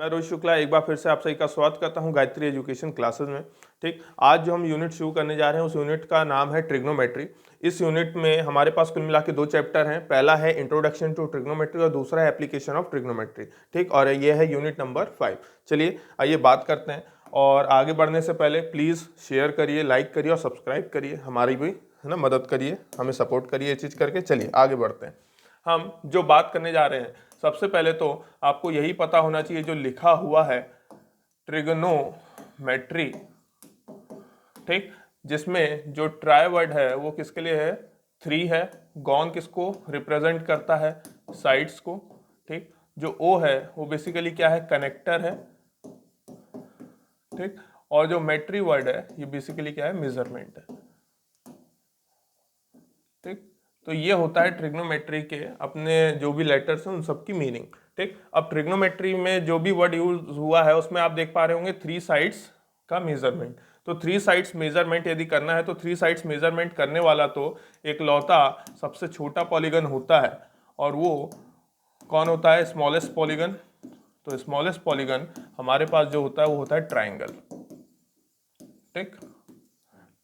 मैं रोहित शुक्ला एक बार फिर से आप सभी का स्वागत करता हूं गायत्री एजुकेशन क्लासेस में। ठीक, आज जो हम यूनिट शुरू करने जा रहे हैं उस यूनिट का नाम है ट्रिग्नोमेट्री। इस यूनिट में हमारे पास कुल मिला के 2 चैप्टर हैं। पहला है इंट्रोडक्शन टू ट्रिग्नोमेट्री और दूसरा है एप्लीकेशन ऑफ ट्रिग्नोमेट्री। ठीक, और ये है यूनिट नंबर 5। चलिए आइए बात करते हैं, और आगे बढ़ने से पहले प्लीज़ शेयर करिए, लाइक करिए और सब्सक्राइब करिए, हमारी भी है ना मदद करिए, हमें सपोर्ट करिए ये चीज़ करके। चलिए आगे बढ़ते हैं। हम जो बात करने जा रहे हैं, सबसे पहले तो आपको यही पता होना चाहिए जो लिखा हुआ है ट्रिग्नोमेट्री, ठीक, जिसमें जो ट्राई वर्ड है वो किसके लिए है, 3 है। गॉन किसको रिप्रेजेंट करता है, साइड्स को। ठीक, जो ओ है वो बेसिकली क्या है, कनेक्टर है। ठीक, और जो मेट्री वर्ड है ये बेसिकली क्या है, मेजरमेंट है। ठीक, तो ये होता है ट्रिग्नोमेट्री के अपने जो भी लेटर्स हैं उन सबकी मीनिंग। ठीक, अब ट्रिग्नोमेट्री में जो भी वर्ड यूज हुआ है उसमें आप देख पा रहे होंगे 3 साइड्स का मेजरमेंट। तो 3 साइड्स मेजरमेंट यदि करना है तो 3 साइड्स मेजरमेंट करने वाला तो एक लौता सबसे छोटा पॉलीगन होता है, और वो कौन होता है, स्मॉलेस्ट पॉलीगन। तो स्मॉलेस्ट पॉलीगन हमारे पास जो होता है वो होता है ट्राइंगल। ठीक,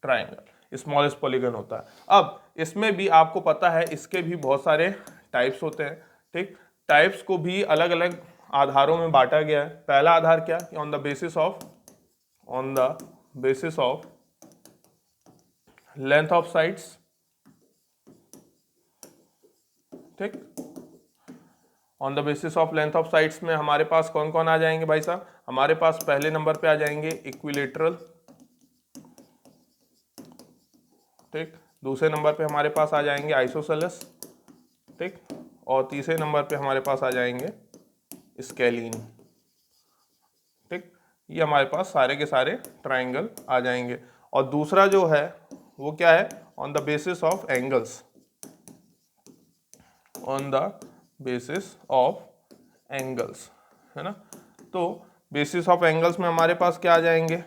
ट्राइंगल स्मॉलेस्ट पॉलीगन होता है। अब इसमें भी आपको पता है इसके भी बहुत सारे टाइप्स होते हैं। ठीक, टाइप्स को भी अलग अलग आधारों में बांटा गया है। पहला आधार क्या, on the basis of length of sides. ठीक, on the basis of length of sides में हमारे पास कौन कौन आ जाएंगे भाई साहब, हमारे पास पहले नंबर पे आ जाएंगे इक्विलेटरल। ठीक, दूसरे नंबर पे हमारे पास आ जाएंगे आइसोसेलेस। ठीक, और तीसरे नंबर पे हमारे पास आ जाएंगे स्केलीन। ठीक, ये हमारे पास सारे के सारे ट्राइंगल आ जाएंगे। और दूसरा जो है वो क्या है, on the basis of angles. On the basis of angles, है ना। तो बेसिस ऑफ एंगल्स में हमारे पास क्या आ जाएंगे,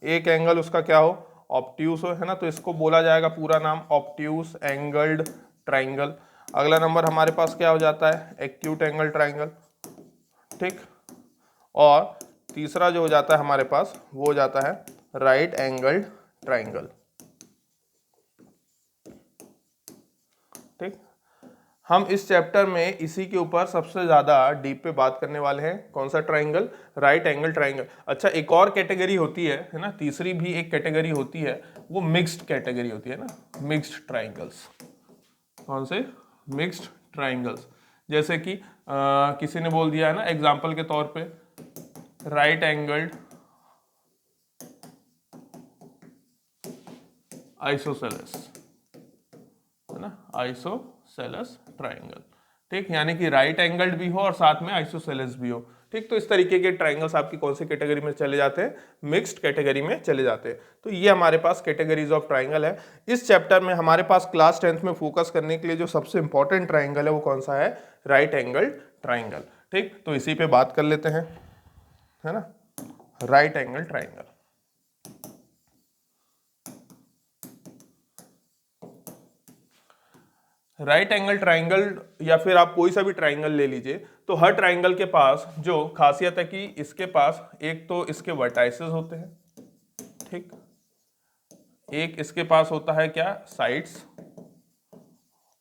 एक एंगल उसका क्या हो, ऑब्ट्यूस हो, है ना, तो इसको बोला जाएगा पूरा नाम ऑब्ट्यूस एंगल्ड ट्राइंगल। अगला नंबर हमारे पास क्या हो जाता है, एक्यूट एंगल ट्राइंगल। ठीक, और तीसरा जो हो जाता है हमारे पास वो हो जाता है राइट एंगल्ड ट्राइंगल। ठीक, हम इस चैप्टर में इसी के ऊपर सबसे ज्यादा डीप पे बात करने वाले हैं। कौन सा ट्राइंगल, राइट एंगल ट्राइंगल। अच्छा, एक और कैटेगरी होती है ना, तीसरी भी एक कैटेगरी होती है, वो मिक्स्ड कैटेगरी होती है ना, मिक्स्ड ट्राइंगल्स। कौन से, मिक्स्ड ट्राइंगल्स। जैसे कि किसी ने बोल दिया है ना एग्जांपल के तौर पे, राइट एंगल्ड आइसोसेलेस, है ना, आइसोसेलेस ट्राइंगल। ठीक, यानी कि राइट एंगल्ड भी हो और साथ में आइसोसेलेस भी हो। ठीक, तो इस तरीके के ट्राइंगल्स आपकी कौन सी कैटेगरी में चले जाते हैं, मिक्स्ड कैटेगरी में चले जाते हैं। तो ये हमारे पास कैटेगरीज ऑफ ट्राइंगल है। इस चैप्टर में हमारे पास क्लास 10th में फोकस करने के लिए जो सबसे इंपॉर्टेंट ट्राइंगल है वो कौन सा है, राइट एंगल ट्राइंगल। ठीक, तो इसी पे बात कर लेते हैं, है ना, right angle triangle. Right angle triangle या फिर आप कोई सा भी ट्राइंगल ले लीजिए, तो हर ट्राइंगल के पास जो खासियत है कि इसके पास एक तो इसके वर्टाइसेस होते हैं। ठीक, एक इसके पास होता है क्या, साइड्स,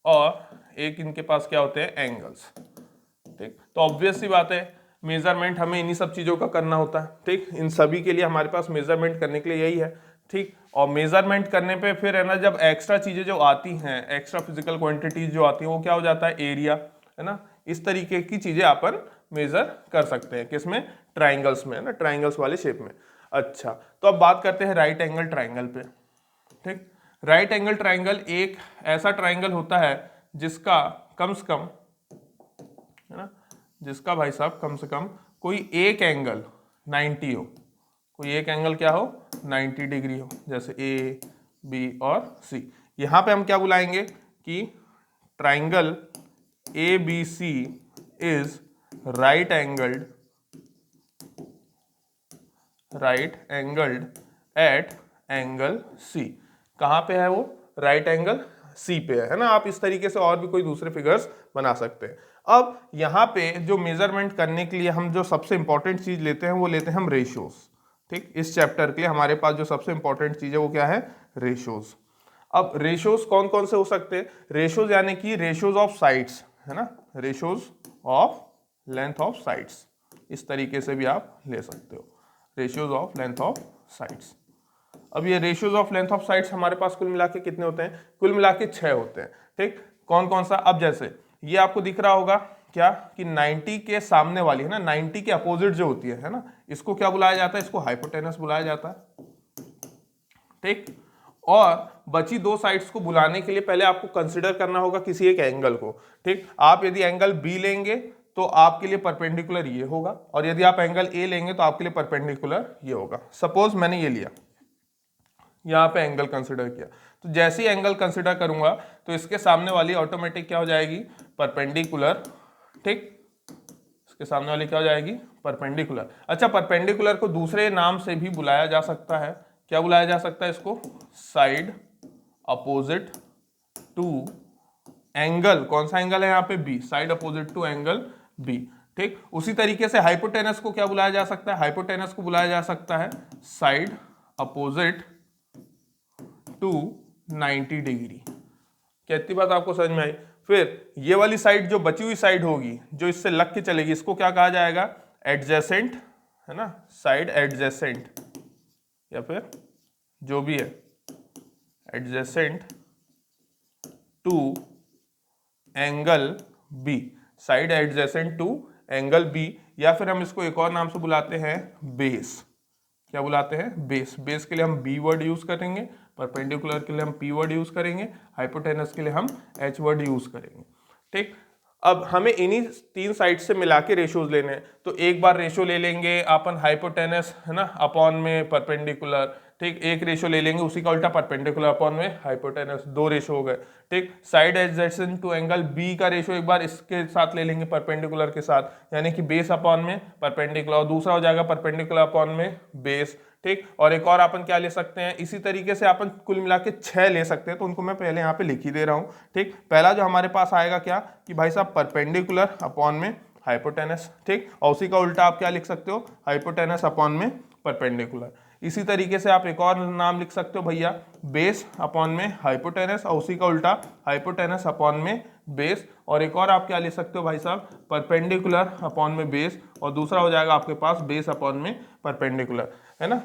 और एक इनके पास क्या होते हैं, एंगल्स। ठीक, तो ऑब्वियस सी बात है मेजरमेंट हमें इन्हीं सब चीजों का करना होता है। ठीक, इन सभी के लिए हमारे पास मेजरमेंट करने के लिए यही है। ठीक, और मेजरमेंट करने पे फिर है ना, जब एक्स्ट्रा चीजें जो आती हैं, एक्स्ट्रा फिजिकल क्वांटिटीज जो आती हैं, वो क्या हो जाता है, एरिया, है ना। इस तरीके की चीजें अपन मेजर कर सकते हैं, किसमें, ट्राइंगल्स में, है ना, ट्राइंगल्स वाले शेप में। अच्छा, तो अब बात करते हैं राइट एंगल ट्राइंगल पे। ठीक, राइट एंगल ट्राइंगल एक ऐसा ट्राइंगल होता है जिसका कम से कम, है ना, जिसका भाई साहब कम से कम कोई एक एंगल 90 हो, कोई एक एंगल क्या हो, 90 डिग्री हो, जैसे ए, बी और सी। यहां पे हम क्या बुलाएंगे कि triangle A B C is right angled at angle C. कहां पे है वो, राइट एंगल सी पे है ना। आप इस तरीके से और भी कोई दूसरे फिगर्स बना सकते हैं। अब यहाँ पे जो मेजरमेंट करने के लिए हम जो सबसे इंपॉर्टेंट चीज लेते हैं वो लेते हैं हम रेशियोज। ठीक, इस चैप्टर के लिए हमारे पास जो सबसे इंपॉर्टेंट चीज है वो क्या है, रेशियोज। अब रेशियोज कौन कौन से हो सकते हैं, रेशियोज यानी कि रेशियोज ऑफ साइड्स, है ना, ratios of length of sides, इस तरीके से भी आप ले सकते हो, ratios of length of sides. अब ये ratios of length of sides हमारे पास कुल मिला के कितने होते हैं, कुल मिला के 6 होते हैं। ठीक, कौन कौन सा, अब जैसे ये आपको दिख रहा होगा क्या कि 90 के सामने वाली है ना, 90 के अपोजिट जो होती है ना, इसको क्या बुलाया जाता है, इसको हाइपोटेनस बुलाया जाता है। ठीक, और बची दो साइड्स को बुलाने के लिए पहले आपको कंसिडर करना होगा किसी एक एंगल को। ठीक, आप यदि एंगल बी लेंगे तो आपके लिए परपेंडिकुलर ये होगा, और यदि आप एंगल ए लेंगे तो आपके लिए परपेंडिकुलर ये होगा। सपोज मैंने ये लिया, यहाँ पे एंगल कंसिडर किया, तो जैसे ही एंगल कंसिडर करूंगा तो इसके सामने वाली ऑटोमेटिक क्या हो जाएगी, परपेंडिकुलर। ठीक, इसके सामने वाली क्या हो जाएगी, परपेंडिकुलर। अच्छा, परपेंडिकुलर को दूसरे नाम से भी बुलाया जा सकता है, क्या बुलाया जा सकता है इसको, साइड अपोजिट टू एंगल, कौन सा एंगल है यहाँ पे, B, side opposite to angle B. ठीक, उसी तरीके से हाइपोटेनस को क्या बुलाया जा सकता है, हाइपोटेनस को बुलाया जा सकता है साइड अपोजिट टू 90 डिग्री। क्या इतनी बात आपको समझ में आई। फिर ये वाली साइड जो बची हुई साइड होगी जो इससे लग के चलेगी, इसको क्या कहा जाएगा, एडजेसेंट, है ना, साइड एडजेसेंट, या फिर जो भी है adjacent to angle B, side adjacent to angle B, या फिर हम इसको एक और नाम से बुलाते हैं बेस। क्या बुलाते हैं, बेस। बेस के लिए हम बी वर्ड यूज करेंगे, परपेंडिकुलर के लिए हम पी वर्ड यूज करेंगे, हाइपोटेनस के लिए हम एच वर्ड यूज करेंगे। ठीक, अब हमें इन्हीं 3 साइड से मिला के रेशियोज लेने हैं, तो एक बार रेशियो ले लेंगे अपन हाइपोटेनस, है ना, अपॉन में परपेंडिकुलर। ठीक, एक रेशियो ले लेंगे उसी का उल्टा परपेंडिकुलर अपॉन में हाइपोटेनस, 2 रेशियो हो गए। ठीक, side adjacent to angle B का रेशियो एक बार इसके साथ ले लेंगे परपेंडिकुलर के साथ, यानी कि बेस अपॉन में परपेंडिकुलर, और दूसरा हो जाएगा परपेंडिकुलर अपॉन में बेस। ठीक, और एक और अपन क्या ले सकते हैं, इसी तरीके से अपन कुल मिला के 6 ले सकते हैं, तो उनको मैं पहले यहाँ पे लिख ही दे रहा हूँ। ठीक, पहला जो हमारे पास आएगा क्या कि भाई साहब परपेंडिकुलर अपॉन में हाइपोटेनस। ठीक, और उसी का उल्टा आप क्या लिख सकते हो, हाइपोटेनस अपॉन में परपेंडिकुलर। इसी तरीके से आप एक और नाम लिख सकते हो भैया, बेस अपॉन में हाइपोटेनस, और उसी का उल्टा हाइपोटेनस अपॉन में बेस, और एक और आप क्या ले सकते हो भाई साहब, परपेंडिकुलर अपॉन में बेस, और दूसरा हो जाएगा आपके पास बेस अपॉन में परपेंडिकुलर, है ना।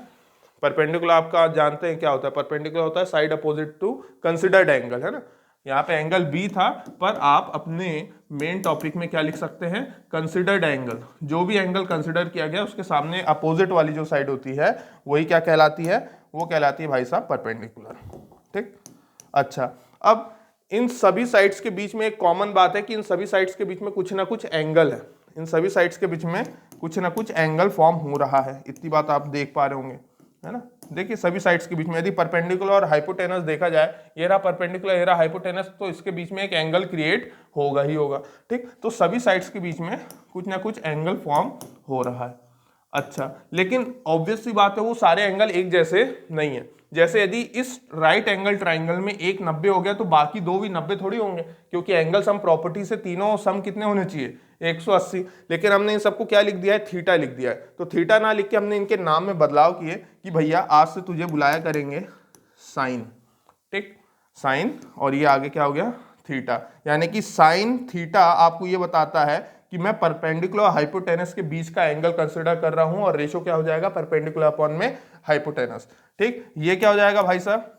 परपेंडिकुलर आपका जानते हैं क्या होता है, परपेंडिकुलर होता है side opposite to considered angle, है ना। यहाँ पे एंगल बी था, पर आप अपने मेन टॉपिक में क्या लिख सकते हैं, कंसिडर्ड एंगल। जो भी एंगल कंसिडर किया गया उसके सामने अपोजिट वाली जो साइड होती है वही क्या कहलाती है, वो कहलाती है भाई साहब परपेंडिकुलर। ठीक, अच्छा, अब इन सभी साइड्स के बीच में एक कॉमन बात है कि इन सभी साइड्स के बीच में कुछ ना कुछ एंगल है, इन सभी साइड्स के बीच में कुछ ना कुछ एंगल फॉर्म हो रहा है, इतनी बात आप देख पा रहे होंगे, है ना। देखिए सभी साइड्स के बीच में यदि परपेंडिकुलर और हाइपोटेनस देखा जाए, ये रहा परपेंडिकुलर, ये रहा हाइपोटेनस, तो इसके बीच में एक एंगल क्रिएट होगा ही होगा। ठीक, तो सभी साइड्स के बीच में कुछ ना कुछ एंगल फॉर्म हो रहा है। अच्छा, लेकिन ऑब्वियस सी बात है वो सारे एंगल एक जैसे नहीं है। जैसे यदि इस राइट एंगल ट्राइंगल में एक 90 हो गया तो बाकी दो भी 90 थोड़ी होंगे, क्योंकि एंगल सम प्रॉपर्टी से तीनों सम कितने होने चाहिए, 180। लेकिन हमने इन सबको क्या लिख दिया है, थीटा लिख दिया है। तो थीटा ना लिख के हमने इनके नाम में बदलाव किए कि भैया आज से तुझे बुलाया करेंगे साइन। ठीक, साइन, और ये आगे क्या हो गया, थीटा, यानी कि साइन थीटा आपको ये बताता है कि मैं परपेंडिकुलर और हाइपोटेनस के बीच का एंगल कंसिडर कर रहा हूं, और रेशो क्या हो जाएगा, परपेंडिकुलर अपॉन में हाइपोटेनस। ठीक, ये क्या हो जाएगा भाई साहब,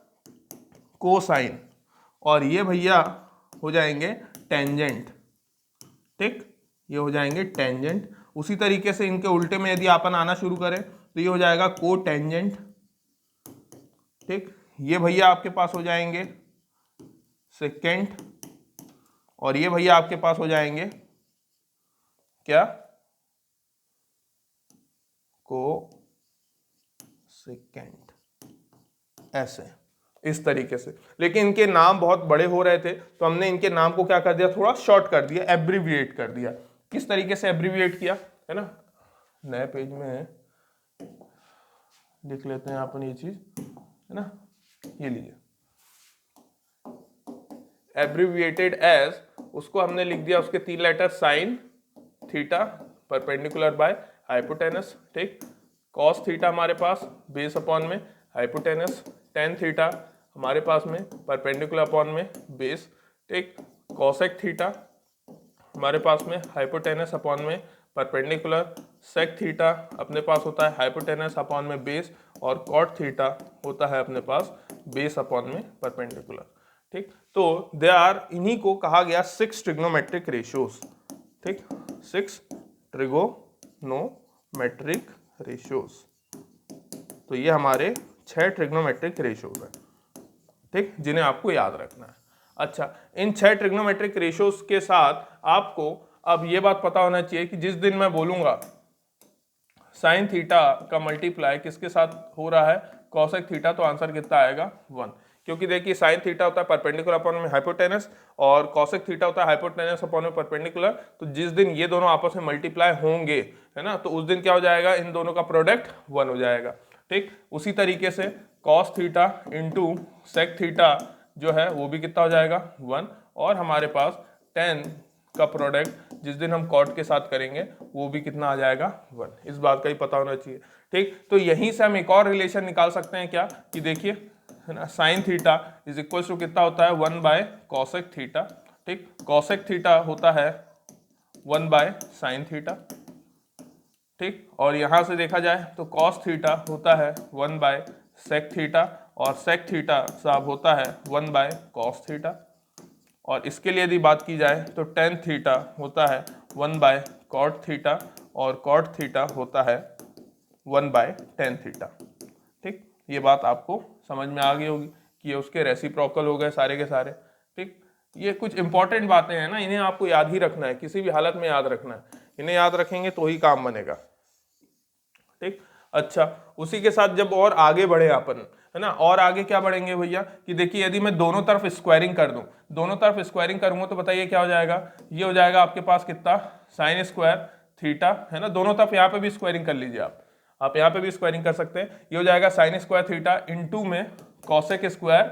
कोसाइन, और ये भैया हो जाएंगे टेंजेंट। ठीक, ये हो जाएंगे टेंजेंट। उसी तरीके से इनके उल्टे में यदि अपन आना शुरू करें तो ये हो जाएगा को टेंजेंट। ठीक, ये भैया आपके पास हो जाएंगे सेकेंड, और ये भैया आपके पास हो जाएंगे क्या, को सेकेंड, ऐसे, इस तरीके से। लेकिन इनके नाम बहुत बड़े हो रहे थे तो हमने इनके नाम को क्या कर दिया, थोड़ा शॉर्ट कर दिया, एब्रीविएट कर दिया। किस तरीके से एब्रीविएट किया, है ना, नए पेज में लिख लेते हैं अपन ये चीज, है ना, ये लीजिए, एब्रीविएटेड एज, उसको हमने लिख दिया उसके 3 letter sine theta perpendicular by hypotenuse, ठीक। कॉस थीटा हमारे पास बेस अपॉन में हाइपोटेनस, टेन थीटा हमारे पास में परपेंडिकुलर अपॉन में बेस, ठीक। कॉसेक थीटा हमारे पास में हाइपोटेनस अपॉन में परपेंडिकुलर, सेक थीटा अपने पास होता है हाइपोटेनस अपॉन में बेस, और कॉट थीटा होता है अपने पास बेस अपॉन में परपेंडिकुलर, ठीक। तो दे आर, इन्हीं को कहा गया 6 ट्रिग्नोमेट्रिक रेशियोज, ठीक, 6 ट्रिगोनोमेट्रिक रेशियोज। तो ये हमारे 6 ट्रिग्नोमेट्रिक रेशियोज हैं, ठीक, जिन्हें आपको याद रखना है। अच्छा, इन 6 ट्रिग्नोमेट्रिक रेशियोज के साथ आपको अब ये बात पता होना चाहिए कि जिस दिन मैं बोलूंगा साइन थीटा का मल्टीप्लाई किसके साथ हो रहा है, कॉसेक थीटा, तो आंसर कितना आएगा 1, क्योंकि देखिए साइन थीटा होता है परपेंडिकुलर अपॉन में हाइपोटेनस और कॉसेक थीटा होता है हाइपोटेनस अपॉन में परपेंडिकुलर। तो जिस दिन ये दोनों आपस में मल्टीप्लाई होंगे, है ना, तो उस दिन क्या हो जाएगा, इन दोनों का प्रोडक्ट 1 हो जाएगा, ठीक। उसी तरीके से cos theta into sec theta जो है वो भी कितना हो जाएगा 1, और हमारे पास टेन का प्रोडक्ट जिस दिन हम कॉट के साथ करेंगे वो भी कितना आ जाएगा 1। इस बात का ही पता होना चाहिए, ठीक। तो यहीं से हम एक और रिलेशन निकाल सकते हैं क्या, कि देखिए, है ना, sine theta is equal to कितना होता है 1 बाय कॉसेक थीटा, ठीक। कॉसेक थीटा होता है 1 बाय साइन थीटा, ठीक। और यहां से देखा जाए तो कॉस थीटा होता है 1 बाय सेक थीटा, और सेक थीटा साहब होता है 1 बाय कॉस थीटा, और इसके लिए यदि बात की जाए तो टेन थीटा होता है 1 बाय कॉट थीटा, और कॉट थीटा होता है 1 बाय टेन थीटा, ठीक। ये बात आपको समझ में आ गई होगी कि ये उसके रेसिप्रोकल हो गए सारे के सारे, ठीक। ये कुछ इंपॉर्टेंट बातें हैं ना, इन्हें आपको याद ही रखना है, किसी भी हालत में याद रखना है, इन्हें याद रखेंगे तो ही काम बनेगा, ठीक। अच्छा, उसी के साथ जब और आगे बढ़े अपन, है ना, और आगे क्या बढ़ेंगे भैया, कि देखिए यदि मैं दोनों तरफ स्क्वायरिंग कर दूं, दोनों तरफ स्क्वायरिंग करूंगा तो बताइए क्या हो जाएगा, ये हो जाएगा आपके पास कितना साइन स्क्वायर थीटा, है ना, दोनों तरफ यहाँ पे भी स्क्वायरिंग कर लीजिए आप यहाँ पे भी स्क्वायरिंग कर सकते हैं, ये हो जाएगा साइन स्क्वायर थीटा इंटू में cosec square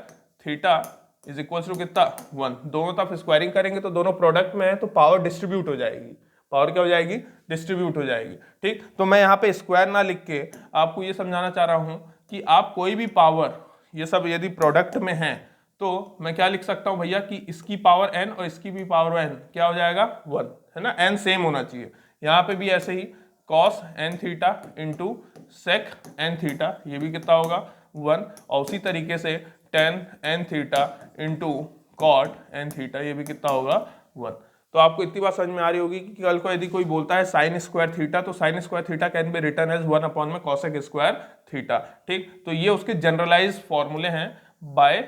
theta is equal to कितना 1। दोनों तरफ स्क्वायरिंग करेंगे तो दोनों प्रोडक्ट में है तो पावर डिस्ट्रीब्यूट हो जाएगी, पावर क्या हो जाएगी, डिस्ट्रीब्यूट हो जाएगी, ठीक। तो मैं यहाँ पे स्क्वायर ना लिख के आपको ये समझाना चाह रहा हूँ कि आप कोई भी पावर, ये सब यदि प्रोडक्ट में है तो मैं क्या लिख सकता हूँ भैया, कि इसकी पावर n और इसकी भी पावर n क्या हो जाएगा 1, है ना, n सेम होना चाहिए। यहाँ पे भी ऐसे ही cos n theta into sec n theta, ये भी कितना होगा 1, और उसी तरीके से tan n theta into cot n theta, ये भी कितना होगा 1। तो आपको इतनी बात समझ में आ रही होगी कि कल को यदि कोई बोलता है साइन स्क्वायर थीटा, तो sine square theta can be written as 1 upon में कॉसेक स्क्वायर थीटा, ठीक। तो ये उसके जनरलाइज फॉर्मूले हैं by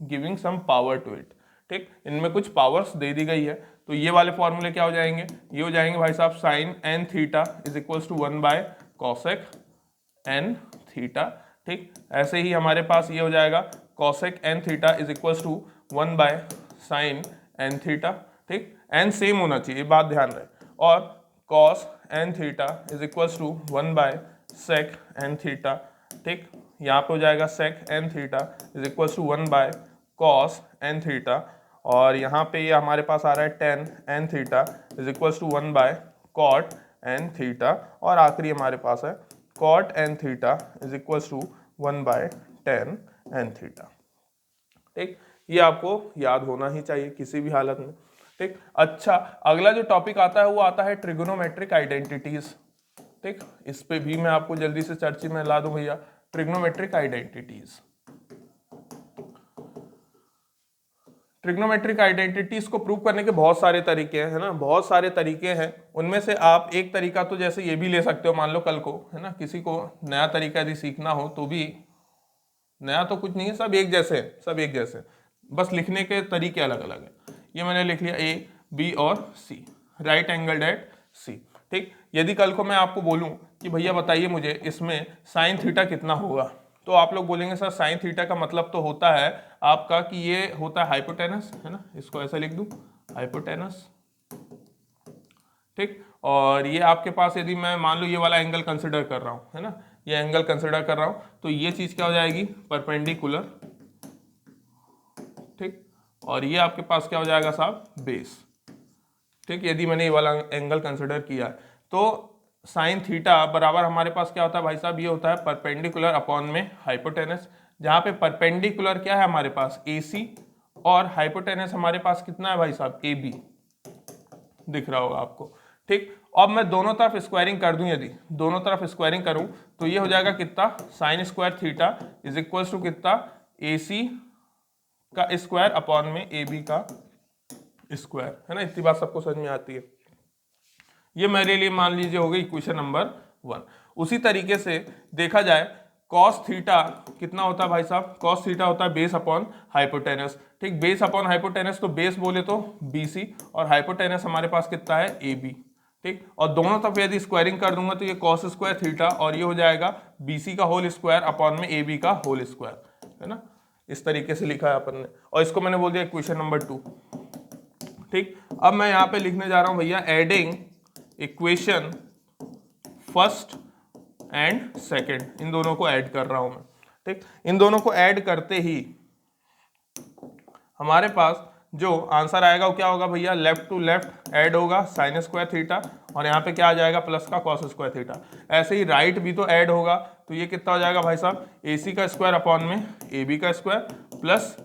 giving some power to it, ठीक। इनमें कुछ पावर्स दे दी गई है, तो ये वाले फॉर्मूले क्या हो जाएंगे, ये हो जाएंगे भाई साहब sine n theta is equals to 1 by cosec n theta, ठीक। ऐसे ही हमारे पास ये हो जाएगा cosec n theta is equals to 1 by sine n theta, ठीक। एन सेम होना चाहिए, बात ध्यान रहे, और cos n theta is equals to 1 by sec n theta, ठीक। यहाँ पे हो जाएगा sec n theta is equals to 1 by cos n theta, और यहाँ पे ये हमारे पास आ रहा है tan n theta is equals to 1 by cot n theta, और आखिरी हमारे पास है cot n theta is equals to 1 बाय टेन एन थीटा, ठीक। ये आपको याद होना ही चाहिए किसी भी हालत में, ठीक। अच्छा, अगला जो टॉपिक आता है वो आता है ट्रिगोनोमेट्रिक आइडेंटिटीज, ठीक। इस पे भी मैं आपको जल्दी से चर्चा में ला दूं भैया, ट्रिग्नोमेट्रिक आइडेंटिटीज। ट्रिग्नोमेट्रिक आइडेंटिटीज को प्रूव करने के बहुत सारे तरीके हैं, है ना, बहुत सारे तरीके हैं। उनमें से आप एक तरीका तो जैसे ये भी ले सकते हो, मान लो कल को, है ना, किसी को नया तरीका यदि सीखना हो तो भी, नया तो कुछ नहीं है, सब एक जैसे हैं, सब एक जैसे, बस लिखने के तरीके अलग अलग हैं। ये मैंने लिख लिया ए बी और सी, राइट एंगल्ड एट सी, ठीक। यदि कल को मैं आपको बोलूं कि भैया बताइए मुझे इसमें साइन थीटा कितना होगा, तो आप लोग बोलेंगे सर साइन थीटा का मतलब तो होता है आपका कि ये होता है हाइपोटेनस, है ना, इसको ऐसा लिख दूं हाइपोटेनस, ठीक। और ये आपके पास यदि मैं मान लो ये वाला एंगल कंसिडर कर रहा हूँ, है ना, ये एंगल कंसिडर कर रहा हूँ, तो ये चीज क्या हो जाएगी परपेंडिकुलर, ठीक। और ये आपके पास क्या हो जाएगा साहब, बेस। ठीक, यदि मैंने ये वाला एंगल कंसिडर किया है तो साइन थीटा बराबर हमारे पास क्या होता है भाई साहब, ये होता है परपेंडिकुलर अपॉन में हाइपोटेनस, जहाँ पे परपेंडिकुलर क्या है हमारे पास AC और हाइपोटेनस हमारे पास कितना है भाई साहब, AB, दिख रहा होगा आपको। ठीक, अब मैं दोनों तरफ स्क्वायरिंग कर दूं, यदि दोनों तरफ स्क्वायरिंग करूं तो ये हो जाएगा कितना, sine square theta is equal to कितना, AC का स्क्वायर अपॉन में AB का स्क्वायर, है ना। इतनी बात सबको समझ में आती है। ये मेरे लिए मान लीजिए हो गई इक्वेशन नंबर 1। उसी तरीके से देखा जाए कॉस थीटा कितना होता है भाई साहब, कॉस थीटा होता है बेस अपॉन हाइपोटेनस। ठीक, बेस अपॉन हाइपोटेनस, तो बेस बोले तो BC और हाइपोटेनस हमारे पास कितना है, AB। ठीक, और दोनों तरफ यदि स्क्वायरिंग कर दूंगा तो ये कॉस स्क्वायर थीटा और ये हो जाएगा BC का होल स्क्वायर अपॉन में AB का होल स्क्वायर, है ना। इस तरीके से लिखा है अपन ने, और इसको मैंने बोल दिया इक्वेशन नंबर 2। ठीक, अब मैं यहाँ पे लिखने जा रहा हूँ भैया adding equation first and second, इन दोनों को ऐड कर रहा हूं मैं। ठीक, इन दोनों को ऐड करते ही हमारे पास जो आंसर आएगा वो क्या होगा भैया, लेफ्ट टू लेफ्ट ऐड होगा साइन स्क्वायर थीटा और यहाँ पे क्या आ जाएगा, प्लस का कॉस स्क्वायर थीटा। ऐसे ही राइट भी तो ऐड होगा, तो ये कितना हो जाएगा भाई साहब, AC का स्क्वायर अपॉन में AB का स्क्वायर प्लस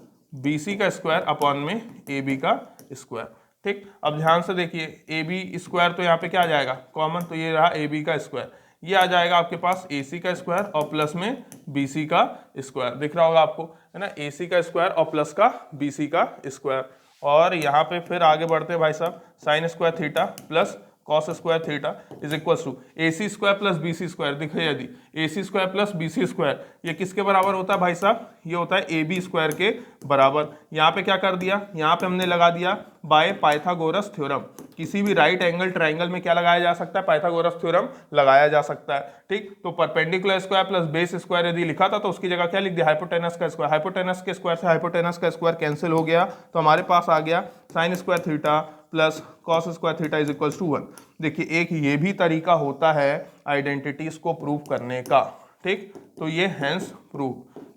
BC का स्क्वायर अपॉन में AB का स्क्वायर। ठीक, अब ध्यान से देखिए AB स्क्वायर तो यहाँ पे क्या आ जाएगा कॉमन, तो ये रहा AB का स्क्वायर, ये आ जाएगा आपके पास AC का स्क्वायर और प्लस में BC का स्क्वायर, दिख रहा होगा आपको, है ना। AC का स्क्वायर और प्लस का BC का स्क्वायर, और यहाँ पे फिर आगे बढ़ते हैं भाई साहब, sine square theta plus cos square theta is equal to AC square plus BC square. देखिए यदि AC square plus BC square ये किसके बराबर होता है भाई साहब, ये होता है AB स्क्वायर के बराबर। यहाँ पे क्या कर दिया, यहाँ पे हमने लगा दिया बाय पाइथागोरस थ्योरम। किसी भी राइट एंगल ट्राइंगल में क्या लगाया जा सकता है, पाइथागोरस थ्योरम लगाया जा सकता है। ठीक, तो perpendicular square plus base square यदि लिखा था तो उसकी जगह क्या लिख दिया, हाइपोटेनस का स्क्वायर। हाइपोटेनस के स्क्वायर से हाइपोटेनस का स्क्वायर कैंसिल हो गया, तो हमारे पास आ गया sine square theta plus cos square theta is equal to 1। देखिए एक ये भी तरीका होता है आइडेंटिटीज को प्रूव करने का। ठीक, तो ये हैंस प्रूव,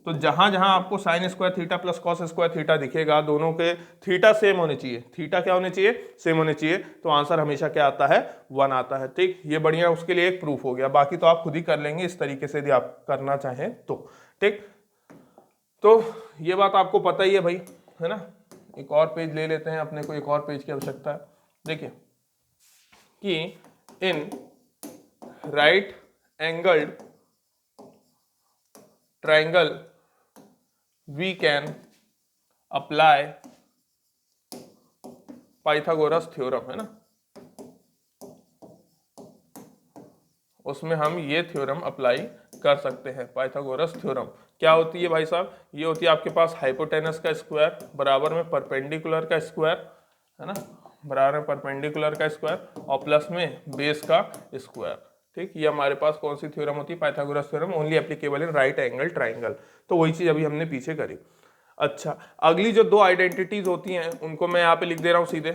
तो जहां जहां आपको sign square theta plus cos square theta दिखेगा, दोनों के थीटा सेम होने चाहिए, थीटा क्या होने चाहिए, सेम होने चाहिए, तो आंसर हमेशा क्या आता है, 1 आता है। ठीक, ये बढ़िया, उसके लिए एक प्रूफ हो गया, बाकी तो आप खुद ही कर लेंगे इस तरीके से यदि आप करना चाहें तो। ठीक, तो ये बात आपको पता ही है भाई, है ना। एक और पेज ले लेते हैं, अपने को एक और पेज की आवश्यकता है। देखिए कि in right angled triangle we can apply Pythagoras theorem, है ना। उसमें हम ये थ्योरम अप्लाई कर सकते हैं। पाइथागोरस थ्योरम क्या होती है भाई साहब, ये होती है आपके पास हाइपोटेनस का स्क्वायर बराबर में परपेंडिकुलर का स्क्वायर, है ना, बराबर में परपेंडिकुलर का स्क्वायर और प्लस में बेस का स्क्वायर। ठीक, ये हमारे पास कौन सी थ्योरम होती है, Pythagoras theorem, only applicable in right angle triangle. तो वही चीज अभी हमने पीछे करी। अच्छा, अगली जो 2 आइडेंटिटीज होती हैं उनको मैं यहाँ पे लिख दे रहा हूँ सीधे।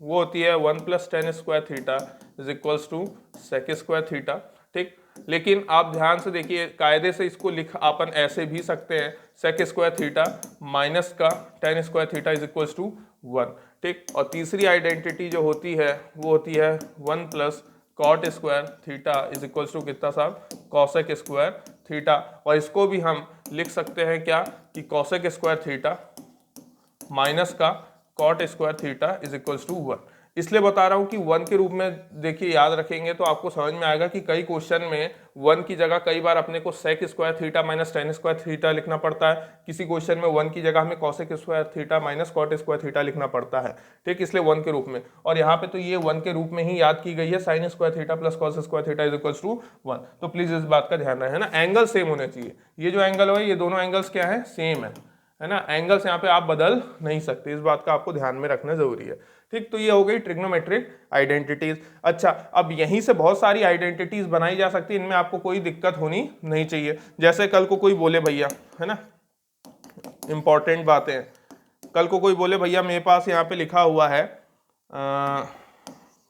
वो होती है 1 + tan square theta is equals to sec square theta. ठीक, लेकिन आप ध्यान से देखिए, कायदे से इसको लिख अपन ऐसे भी सकते हैं, sec स्क्वायर थीटा माइनस का tan square theta is equals to 1। ठीक, और तीसरी आइडेंटिटी जो होती है वो होती है 1 + cot square theta is equals to कितना साहब, cosec स्क्वायर थीटा। और इसको भी हम लिख सकते हैं क्या, कि cosec स्क्वायर थीटा माइनस का cot square theta is equals to 1। इसलिए बता रहा हूं कि 1 के रूप में देखिए, याद रखेंगे तो आपको समझ में आएगा कि कई क्वेश्चन में 1 की जगह कई बार अपने को sec square theta minus tan square theta लिखना पड़ता है, किसी क्वेश्चन में 1 की जगह हमें cosec square theta minus cot square theta लिखना पड़ता है। ठीक, इसलिए 1 के रूप में, और यहाँ पे तो ये 1 के रूप में ही याद की गई है, sine square theta plus cos square theta is equals to 1। तो प्लीज इस बात का ध्यान रहे, है ना, एंगल सेम होने चाहिए। ये जो एंगल है ये दोनों एंगल्स क्या है, सेम है ना, एंगल्स यहाँ पे आप बदल नहीं सकते, इस बात का आपको ध्यान में रखना जरूरी है। ठीक, तो ये हो गई ट्रिग्नोमेट्रिक आइडेंटिटीज। अच्छा, अब यहीं से बहुत सारी आइडेंटिटीज बनाई जा सकती है, इनमें आपको कोई दिक्कत होनी नहीं चाहिए। जैसे कल को कोई बोले भैया, है ना, इंपॉर्टेंट बातें, कल को कोई बोले भैया मेरे पास यहाँ पे लिखा हुआ है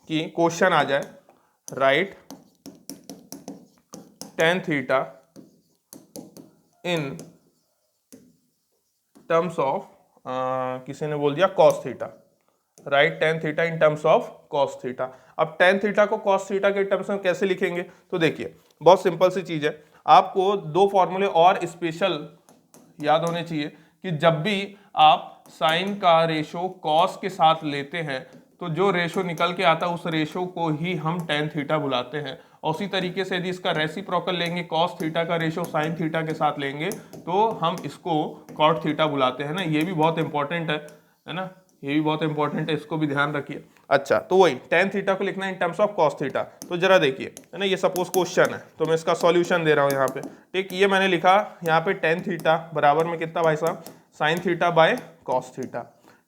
कि क्वेश्चन आ जाए, right tan theta in terms of किसी ने बोल दिया cos theta, right tan theta in terms of cos theta. अब टेन थीटा को कॉस थीटा के टर्म्स में कैसे लिखेंगे, तो देखिए बहुत सिंपल सी चीज है, आपको दो फॉर्मूले और स्पेशल याद होने चाहिए कि जब भी आप साइन का रेशो कॉस के साथ लेते हैं तो जो रेशो निकल के आता है उस रेशो को ही हम टेन थीटा बुलाते हैं। और उसी तरीके से यदि इसका रेसिप्रोकल लेंगे, कॉस थीटा का रेशो साइन थीटा के साथ लेंगे तो हम इसको कॉट थीटा बुलाते हैं ना। ये भी बहुत इंपॉर्टेंट है ना, ये भी बहुत इंपॉर्टेंट है, इसको भी ध्यान रखिए। अच्छा, तो वही टेन थीटा को लिखना है in terms of cos theta. तो जरा देखिए है ना, ये सपोज क्वेश्चन है तो मैं इसका सॉल्यूशन दे रहा हूँ यहाँ पे, ठीक। ये मैंने लिखा यहाँ पे टेन थीटा बराबर में कितना भाई साहब, sine theta by cos theta,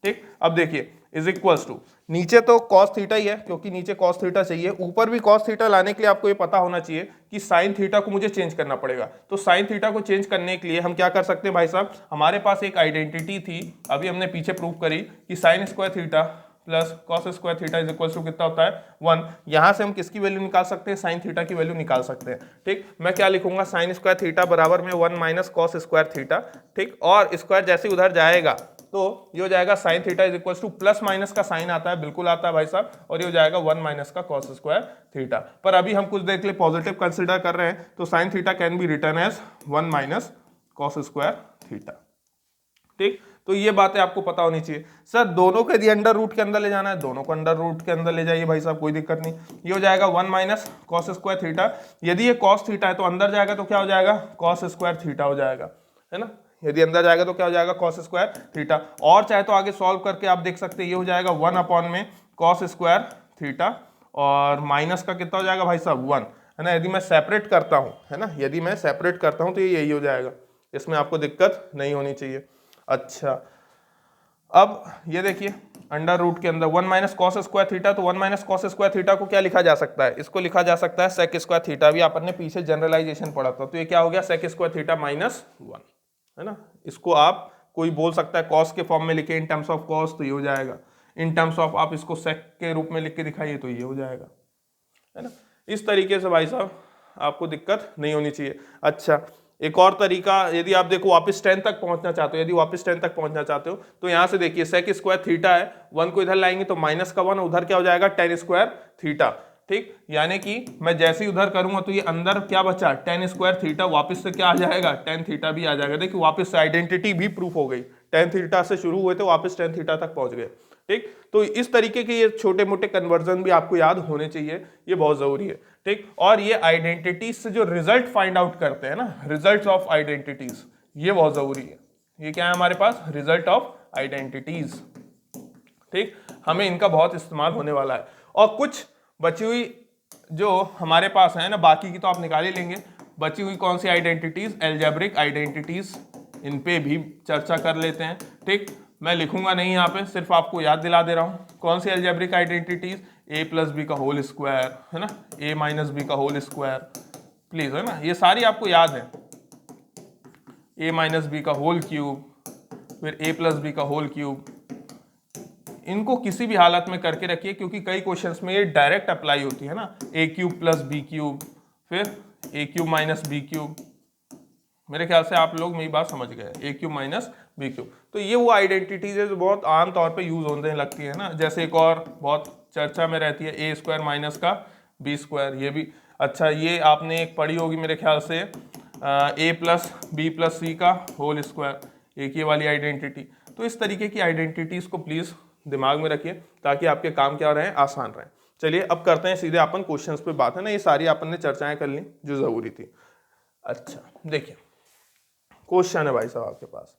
ठीक। अब देखिए इज इक्वल्स टू, नीचे तो कॉस थीटा ही है क्योंकि नीचे कॉस थीटा चाहिए, ऊपर भी कॉस थीटा लाने के लिए आपको ये पता होना चाहिए कि साइन थीटा को मुझे चेंज करना पड़ेगा। तो साइन थीटा को चेंज करने के लिए हम क्या कर सकते हैं भाई साहब, हमारे पास एक आइडेंटिटी थी, अभी हमने पीछे प्रूव करी कि sine square theta plus cos square theta is equal to कितना होता है 1। यहां से हम किसकी वैल्यू निकाल सकते हैं, साइन थीटा की वैल्यू निकाल सकते हैं, ठीक। मैं क्या लिखूंगा, साइन स्क्वायर थीटा बराबर में 1 माइनस कॉस स्क्वायर थीटा, ठीक। और स्क्वायर जैसे उधर जाएगा तो ये हो जाएगा sine theta is equal to, plus minus का साइन आता है, बिल्कुल आता है भाई साहब, और ये हो जाएगा 1 माइनस का कॉस स्क्वायर थीटा। पर अभी हम कुछ देर के लिए पॉजिटिव कंसिडर कर रहे हैं तो sine theta can be written as 1 minus cos square theta, ठीक। तो ये बातें आपको पता होनी चाहिए। सर दोनों को यदि अंडर रूट के अंदर ले जाना है, दोनों को अंडर रूट के अंदर ले जाइए भाई साहब, कोई दिक्कत नहीं। ये हो जाएगा 1 माइनस कॉस स्क्वायर थीटा, यदि ये कॉस थीटा है तो अंदर जाएगा तो क्या हो जाएगा, कॉस स्क्वायर थीटा हो जाएगा, है ना। यदि अंदर जाएगा तो क्या हो जाएगा, कॉस स्क्वायर थीटा। और चाहे तो आगे सॉल्व करके आप देख सकते हैं, ये हो जाएगा 1 अपॉन में कॉस स्क्वायर थीटा और माइनस का कितना हो जाएगा भाई साहब 1, है ना। यदि मैं सेपरेट करता हूं, है ना, यदि मैं सेपरेट करता हूं तो ये यही हो जाएगा, इसमें आपको दिक्कत नहीं होनी चाहिए। अच्छा, अब ये देखिए अंडर रूट के अंदर 1 माइनस कॉस स्क्वायर थीटा, तो 1 माइनस कॉस स्क्वायर थीटा को क्या लिखा जा सकता है, इसको लिखा जा सकता है सेक स्क्वायर थीटा। भी आपने पीछे जनरलाइजेशन पढ़ा था, तो ये क्या हो गया, सेक स्क्वायर थीटा माइनस 1, है ना। इसको आप कोई बोल सकता है कॉस के फॉर्म में लिखे इन टर्म्स ऑफ कॉस तो ये हो जाएगा, इन टर्म्स ऑफ आप इसको सेक के रूप में लिख के दिखाइए तो ये हो जाएगा, है ना। इस तरीके से भाई साहब आपको दिक्कत नहीं होनी चाहिए। अच्छा, एक और तरीका, यदि आप देखो वापस 10 तक पहुंचना चाहते हो, यदि वापस 10 तक पहुंचना चाहते हो तो यहां से देखिए सेक स्क्वायर थीटा है, 1 को इधर लाएंगे तो माइनस का 1, उधर क्या हो जाएगा टेन स्क्वायर थीटा, ठीक। यानी कि मैं जैसे ही उधर करूंगा तो ये अंदर क्या बचा, टेन स्क्वायर थीटा, वापस से क्या आ जाएगा, टेन थीटा भी आ जाएगा। देखिए वापस से आइडेंटिटी भी प्रूफ हो गई, टेन थीटा से शुरू हुए थे वापस टेन थीटा तक पहुंच गए, ठीक। तो इस तरीके के ये छोटे मोटे कन्वर्जन भी आपको याद होने चाहिए, ये बहुत जरूरी है, ठीक। और ये आइडेंटिटीज से जो रिजल्ट फाइंड आउट करते हैं ना, रिजल्ट्स ऑफ आइडेंटिटीज, ये बहुत जरूरी है। ये क्या है हमारे पास, रिजल्ट ऑफ आइडेंटिटीज, ठीक। हमें इनका बहुत इस्तेमाल होने वाला है। और कुछ बची हुई जो हमारे पास है ना, बाकी की तो आप निकाल ही लेंगे, बची हुई कौन सी आइडेंटिटीज, एल्जेब्रिक आइडेंटिटीज, इन पे भी चर्चा कर लेते हैं, ठीक। मैं लिखूंगा नहीं यहाँ पे, सिर्फ आपको याद दिला दे रहा हूँ कौन सी एल्जेब्रिक आइडेंटिटीज, ए प्लस बी का होल स्क्वायर, है ना, ए माइनस बी का होल स्क्वायर, प्लीज, है ना, ये सारी आपको याद है, ए माइनस बी का होल क्यूब, फिर ए प्लस बी का होल क्यूब, इनको किसी भी हालत में करके रखिए क्योंकि कई क्वेश्चंस में ये डायरेक्ट अप्लाई होती है ना, ए क्यूब प्लस बी क्यूब, फिर ए क्यूब माइनस बी क्यूब। मेरे ख्याल से आप लोग मेरी बात समझ गए, ए क्यूब माइनस बी क्यूब। तो ये वो आइडेंटिटीज है जो बहुत आम तौर पे यूज होने लगती है ना, जैसे एक और बहुत चर्चा में रहती है ए स्क्वायर माइनस का बी स्क्वायर, ये भी अच्छा, ये आपने एक पढ़ी होगी मेरे ख्याल से, ए प्लस बी प्लस सी का होल स्क्वायर, एक ये वाली आइडेंटिटी। तो इस तरीके की आइडेंटिटीज को प्लीज दिमाग में रखिए ताकि आपके काम क्या रहे, आसान रहे। चलिए अब करते हैं सीधे अपन क्वेश्चंस पे बात, है ना, ये सारी अपन ने चर्चाएं कर ली जो जरूरी थी। अच्छा देखिए क्वेश्चन है भाई साहब आपके पास,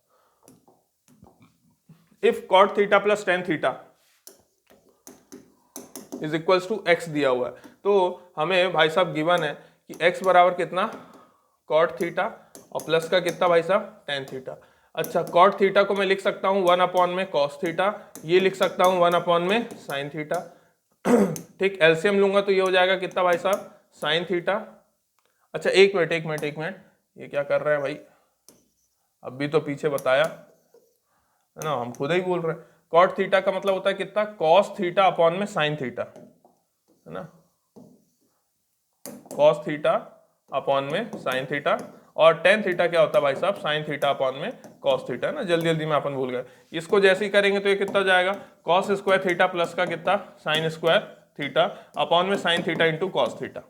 if cot theta plus tan theta is equals to x दिया हुआ है, तो हमें भाई साहब गिवन है कि एक्स बराबर कितना, कॉट थीटा, और प्लस का कितना भाई साहब टेन थीटा। अच्छा, कॉट थीटा को मैं लिख सकता हूं 1 अपॉन में कॉस थीटा, ये लिख सकता हूं 1 अपॉन में साइन थीटा, ठीक। एलसीएम लूंगा तो ये हो जाएगा कितना भाई साहब, साइन थीटा। अच्छा एक मिनट, ये क्या कर रहा है भाई, अभी तो पीछे बताया है ना, हम खुद ही बोल रहे हैं। कॉट थीटा का मतलब होता है कितना, कॉस थीटा अपॉन में साइन थीटा, है ना, कॉस थीटा अपॉन में साइन थीटा, और टेन थीटा क्या होता है भाई साहब, साइन थीटा अपॉन में कॉस थीटा है ना, जल्दी जल्दी में अपन भूल गए। इसको जैसे ही करेंगे तो ये कितना हो जाएगा कॉस स्क्वायर थीटा प्लस का कितना साइन स्क्वायर थीटा अपॉन में sign theta into cos theta.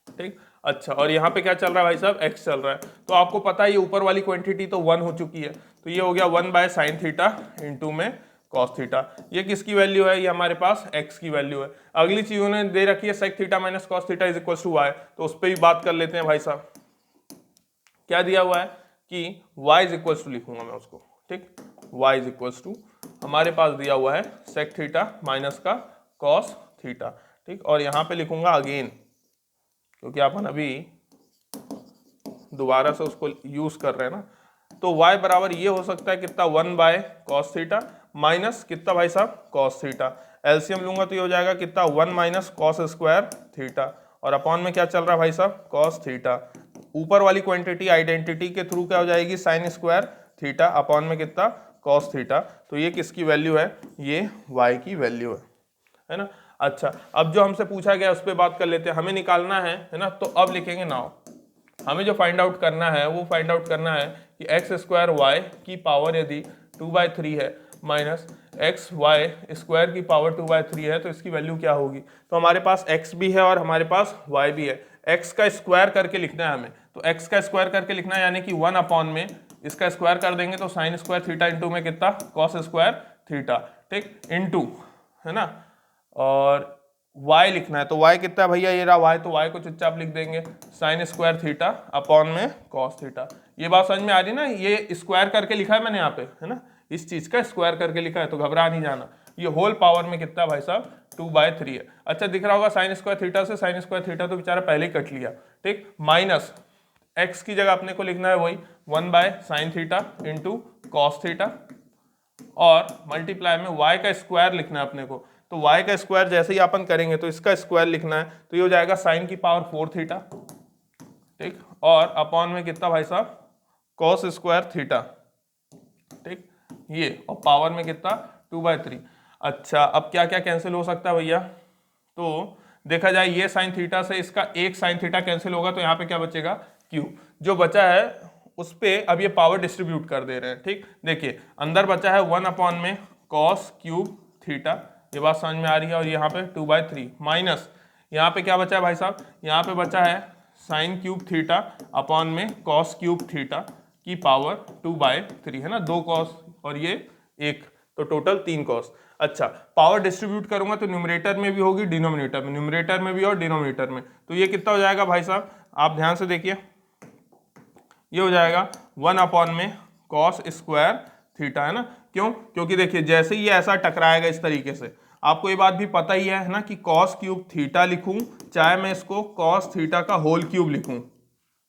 ठीक, अच्छा, और यहाँ पे क्या चल रहा है भाई साहब, एक्स चल रहा है। तो आपको पता है ये ऊपर वाली क्वांटिटी तो 1 हो चुकी है, तो ये हो गया 1 बाय साइन थीटा इंटू में कॉस थीटा। ये किसकी वैल्यू है, ये हमारे पास एक्स की वैल्यू है। अगली चीज उन्होंने दे रखी है sec theta minus cos theta is equal to y, तो उस पर भी बात कर लेते हैं भाई साहब। क्या दिया हुआ है कि y इज इक्वल टू, लिखूंगा मैं उसको, ठीक, y इज इक्वल टू हमारे पास दिया हुआ है सेक थीटा माइनस का कॉस थीटा। ठीक, और यहाँ पे लिखूंगा अगेन, क्योंकि अपन अभी दोबारा से उसको यूज कर रहे हैं ना, तो y बराबर ये हो सकता है कितना 1 बाय कॉस थीटा माइनस कितना भाई साहब कॉस थीटा। एलसीएम लूंगा तो ये हो जाएगा कितना 1 माइनस कॉस स्क्वायर थीटा, और अपॉन में क्या चल रहा है भाई साहब कॉस थीटा। ऊपर वाली क्वांटिटी आइडेंटिटी के थ्रू क्या हो जाएगी साइन स्क्वायर थीटा अपॉन में कितना कॉस थीटा। तो ये किसकी वैल्यू है, ये y की वैल्यू है ना। अच्छा, अब जो हमसे पूछा गया उस पर बात कर लेते हैं, हमें निकालना है ना, तो अब लिखेंगे नाउ हमें जो फाइंड आउट करना है वो फाइंड आउट करना है कि एक्स स्क्वायर वाई की पावर यदि 2/3 है माइनस एक्स वाई स्क्वायर की पावर 2/3 है तो इसकी वैल्यू क्या होगी। तो हमारे पास x भी है और हमारे पास y भी है। x का स्क्वायर करके लिखना है हमें, तो x का स्क्वायर करके लिखना है यानी कि 1 अपॉन में इसका स्क्वायर कर देंगे तो साइन स्क्वायर थीटा इंटू में कितना कॉस स्क्वायर थीटा, ठीक, इंटू है ना, और y लिखना है तो y कितना है भैया, ये रहा y, तो y को चुपचाप लिख देंगे साइन स्क्वायर थीटा अपॉन में कॉस थीटा। ये बात समझ में आ रही ना, ये स्क्वायर करके लिखा है मैंने यहाँ पे है ना, इस चीज का स्क्वायर करके लिखा है तो घबरा नहीं जाना। ये होल पावर में कितना भाई साहब 2/3 है। अच्छा, दिख रहा होगा साइन स्क्वायर थीटा से साइन स्क्वायर थीटा तो बेचारा पहले ही कट लिया, ठीक, माइनस एक्स की जगह अपने को लिखना है वही 1 by sign theta into cos theta, और मल्टीप्लाई में y का स्क्वायर लिखना है अपने को, तो y का स्क्वायर जैसे ही अपन करेंगे तो इसका स्क्वायर लिखना है, तो ये हो जाएगा साइन की पावर 4 थीटा, ठीक, और अपॉन में कितना भाई साहब कॉस स्क्वायर थीटा, ठीक, ये, और पावर में कितना 2/3। अच्छा, अब क्या क्या कैंसिल हो सकता है भैया, तो देखा जाए ये साइन थीटा से इसका एक साइन थीटा कैंसिल होगा तो यहाँ पे क्या बचेगा q, जो बचा है उस पे अब ये पावर डिस्ट्रीब्यूट कर दे रहे हैं। ठीक, देखिए अंदर बचा है 1 अपॉन में कॉस क्यूब थीटा, ये बात समझ में आ रही है, और यहाँ पे 2/3 माइनस यहाँ पे क्या बचा है भाई साहब, यहाँ पे बचा है साइन क्यूब थीटा अपॉन में कॉस क्यूब थीटा की पावर 2/3 है ना, 2 कॉस और ये 1, तो टोटल 3 कॉस। अच्छा, पावर डिस्ट्रीब्यूट करूंगा तो न्यूमरेटर में भी होगी डिनोमिनेटर में, न्यूमरेटर में भी और डिनोमिनेटर में, तो ये कितना हो जाएगा भाई साहब, आप ध्यान से देखिए, ये हो जाएगा 1 अपॉन में कॉस स्क्वायर थीटा है ना। क्यों, क्योंकि देखिए जैसे ही ये ऐसा टकराएगा इस तरीके से, आपको ये बात भी पता ही है ना कि कॉस क्यूब थीटा लिखूं चाहे मैं इसको कॉस थीटा का होल क्यूब लिखूं,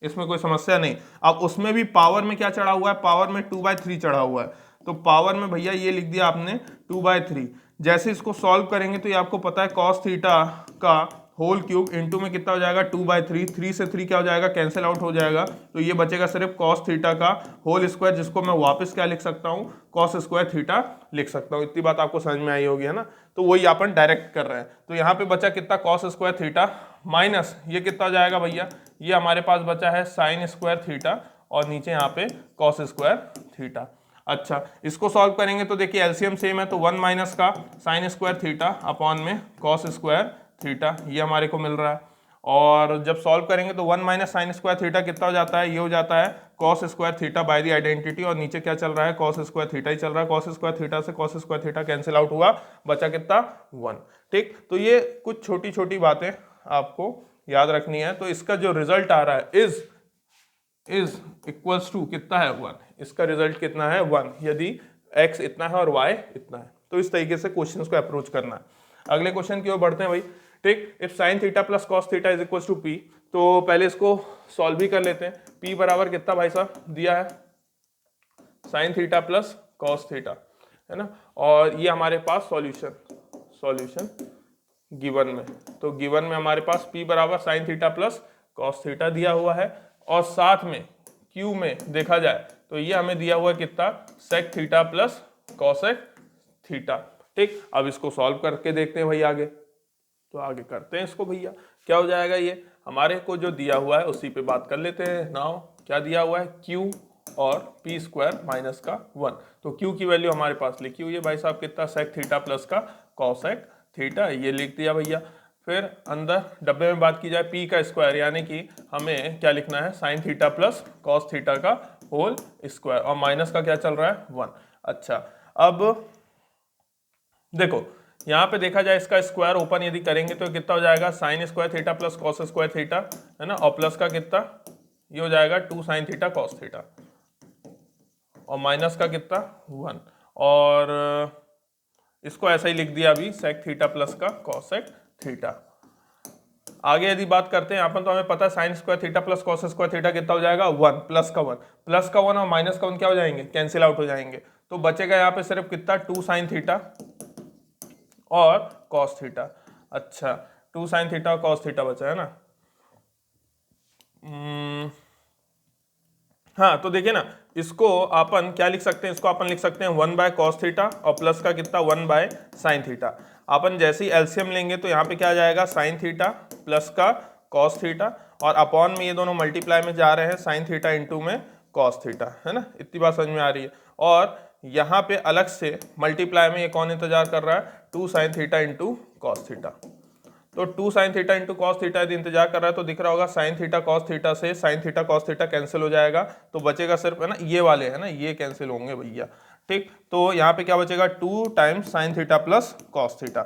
इसमें कोई समस्या नहीं। अब उसमें भी पावर में क्या चढ़ा हुआ है, पावर में 2/3 चढ़ा हुआ है, तो पावर में भैया ये लिख दिया आपने 2/3। जैसे इसको सॉल्व करेंगे तो ये आपको पता है कॉस थीटा का होल क्यूब इंटू में कितना हो जाएगा 2/3, 3 से 3 क्या हो जाएगा कैंसिल आउट हो जाएगा, तो ये बचेगा सिर्फ कॉस थीटा का होल स्क्वायर, जिसको मैं वापस क्या लिख सकता हूँ कॉस स्क्वायर थीटा लिख सकता हूँ। इतनी बात आपको समझ में आई होगी है ना, तो वही अपन डायरेक्ट कर रहे हैं। तो यहाँ पे बचा कितना कॉस स्क्वायर थीटा माइनस ये कितना हो जाएगा भैया, ये हमारे पास बचा है साइन स्क्वायर थीटा और नीचे यहाँ पे कॉस स्क्वायर थीटा। अच्छा, इसको सॉल्व करेंगे तो देखिए एलसीएम सेम है, तो 1 माइनस का साइन स्क्वायर थीटा अपॉन में कॉस स्क्वायर थीटा ये हमारे को मिल रहा है, और जब सॉल्व करेंगे तो 1 माइनस साइन स्क्वायर थीटा कितना हो जाता है, ये हो जाता है cos square theta by the identity, और नीचे क्या चल रहा है कॉस स्क्वायर थीटा ही चल रहा है। कॉस स्क्वायर थीटा से cos square theta cancel out हुआ, बचा कितना 1। ठीक, तो ये कुछ छोटी छोटी बातें आपको याद रखनी है। तो इसका जो रिजल्ट आ रहा है इज इक्वल्स टू कितना है 1, इसका रिजल्ट कितना है 1, यदि x इतना है और y इतना है। तो इस तरीके से क्वेश्चंस को अप्रोच करना है। अगले क्वेश्चन की ओर बढ़ते हैं भाई। ठीक, if sine theta plus cos theta is equals to p, तो पहले इसको सॉल्व भी कर लेते हैं। p बराबर कितना भाई साहब दिया है sign theta plus cos theta है ना, और ये हमारे पास सॉल्यूशन गिवन में, तो गिवन में हमारे पास p बराबर sign theta plus cos theta दिया हुआ है, और साथ में q में देखा जाए तो ये हमें दिया हुआ है कितना sec theta plus cosec theta. ठीक, अब इसको सॉल्व करके देखते हैं भाई आगे, तो आगे करते हैं इसको भैया। क्या हो जाएगा, ये हमारे को जो दिया हुआ है उसी पे बात कर लेते हैं। नाउ क्या दिया हुआ है q और पी स्क्वायर माइनस का 1। तो क्यू की वैल्यू हमारे पास लिखी हुई है भाई साहब कितना, सेक थीटा प्लस का कॉसेक थीटा, ये लिख दिया भैया। फिर अंदर डब्बे में बात की जाए पी का स्क्वायर, यानी कि हमें क्या लिखना है, sign theta plus cos theta का होल स्क्वायर, और माइनस का क्या चल रहा है 1। अच्छा अब देखो यहाँ पे देखा जाए इसका स्क्वायर ओपन यदि करेंगे तो कितना हो जाएगा, sine square theta plus cos square theta, है ना, और प्लस का कितना, ये हो जाएगा 2 साइन थीटा कॉस थीटा, और माइनस का कितना 1, और इसको ऐसा ही लिख दिया अभी, सेक थीटा प्लस का कॉसेक थीटा। आगे यदि बात करते हैं यहाँ पर, तो हमें पता है sine square theta plus cos square theta कितना हो जाएगा 1, प्लस का 1, प्लस का 1 और माइनस का 1 क्या हो जाएंगे, कैंसिल आउट हो जाएंगे। तो बचेगा यहाँ पे सिर्फ कितना, 2 साइन थीटा और कॉस थीटा। अच्छा 2 साइन थीटा और कॉस थीटा बचा है ना। हाँ तो देखिए ना, इसको अपन क्या लिख सकते हैं, इसको अपन लिख सकते हैं 1 बाय कॉस थीटा और प्लस का कितना 1 बाय साइन थीटा। अपन जैसे ही एलसीएम लेंगे तो यहाँ पे क्या आ जाएगा, साइन थीटा प्लस का कॉस थीटा, और अपॉन में ये दोनों मल्टीप्लाई में जा रहे हैं, साइन थीटा इंटू में कॉस थीटा, है ना, इतनी बात समझ में आ रही है। और यहाँ पे अलग से मल्टीप्लाई में ये कौन इंतजार कर रहा है, 2 sign theta into cos theta. तो 2 sign theta into cos theta यदि इंतजार कर रहा है तो दिख रहा होगा साइन थीटा कॉस थीटा से sine theta cos theta cancel हो जाएगा, तो बचेगा सिर्फ, है ना, ये वाले, है ना, ये कैंसिल होंगे भैया। ठीक, तो यहाँ पे क्या बचेगा, 2 times sine theta plus cos theta.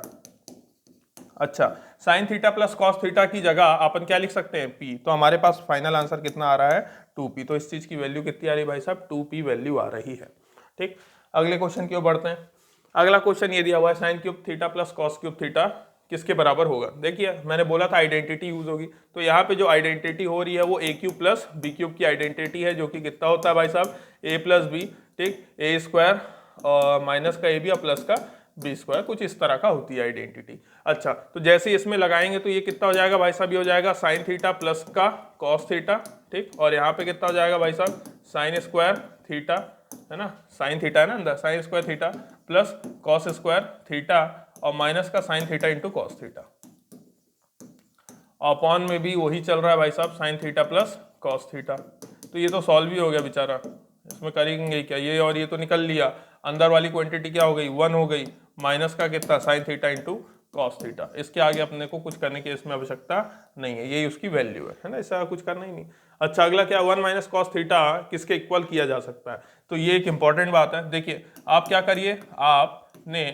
अच्छा sine theta plus cos theta की जगह अपन क्या लिख सकते हैं, पी। तो हमारे पास फाइनल आंसर कितना आ रहा है, 2p। तो इस चीज की वैल्यू कितनी आ रही है भाई साहब, 2p वैल्यू आ रही है। ठीक, अगले क्वेश्चन की ओर बढ़ते हैं। अगला क्वेश्चन ये दिया हुआ है, sign cube theta plus cos cube theta किसके बराबर होगा। देखिए मैंने बोला था आइडेंटिटी यूज होगी, तो यहाँ पे जो आइडेंटिटी हो रही है वो ए क्यूब प्लस बी क्यूब की आइडेंटिटी है, जो कि कितना होता है भाई साहब, ए प्लस बी। ठीक, ए स्क्वायर और माइनस का ए बी और प्लस का बी स्क्वायर, कुछ इस तरह का होती है आइडेंटिटी। अच्छा तो जैसे इसमें लगाएंगे तो ये कितना हो जाएगा भाई साहब, ये हो जाएगा साइन थीटा प्लस का कॉस थीटा। ठीक, और यहाँ पे कितना हो जाएगा भाई साहब, साइन स्क्वायर थीटा, है ना, साइन थीटा है ना अंदर, sign square theta plus cos square theta, और माइनस का sign theta into cos theta. Upon में भी वही चल रहा है भाई साहब, sign theta plus cos theta. तो ये तो सॉल्व ही हो गया बेचारा, इसमें करेंगे क्या, ये और ये तो निकल लिया, अंदर वाली क्वांटिटी क्या हो गई, 1 हो गई, माइनस का कितना, sine theta into cos theta. इसके आगे अपने को कुछ करने की इसमें आवश्यकता नहीं है, यही उसकी वैल्यू है ना, ऐसा कुछ करना ही नहीं। अच्छा अगला क्या, 1 माइनस कॉस थीटा किसके इक्वल किया जा सकता है। तो ये एक इंपॉर्टेंट बात है। देखिए आप क्या करिए, आपने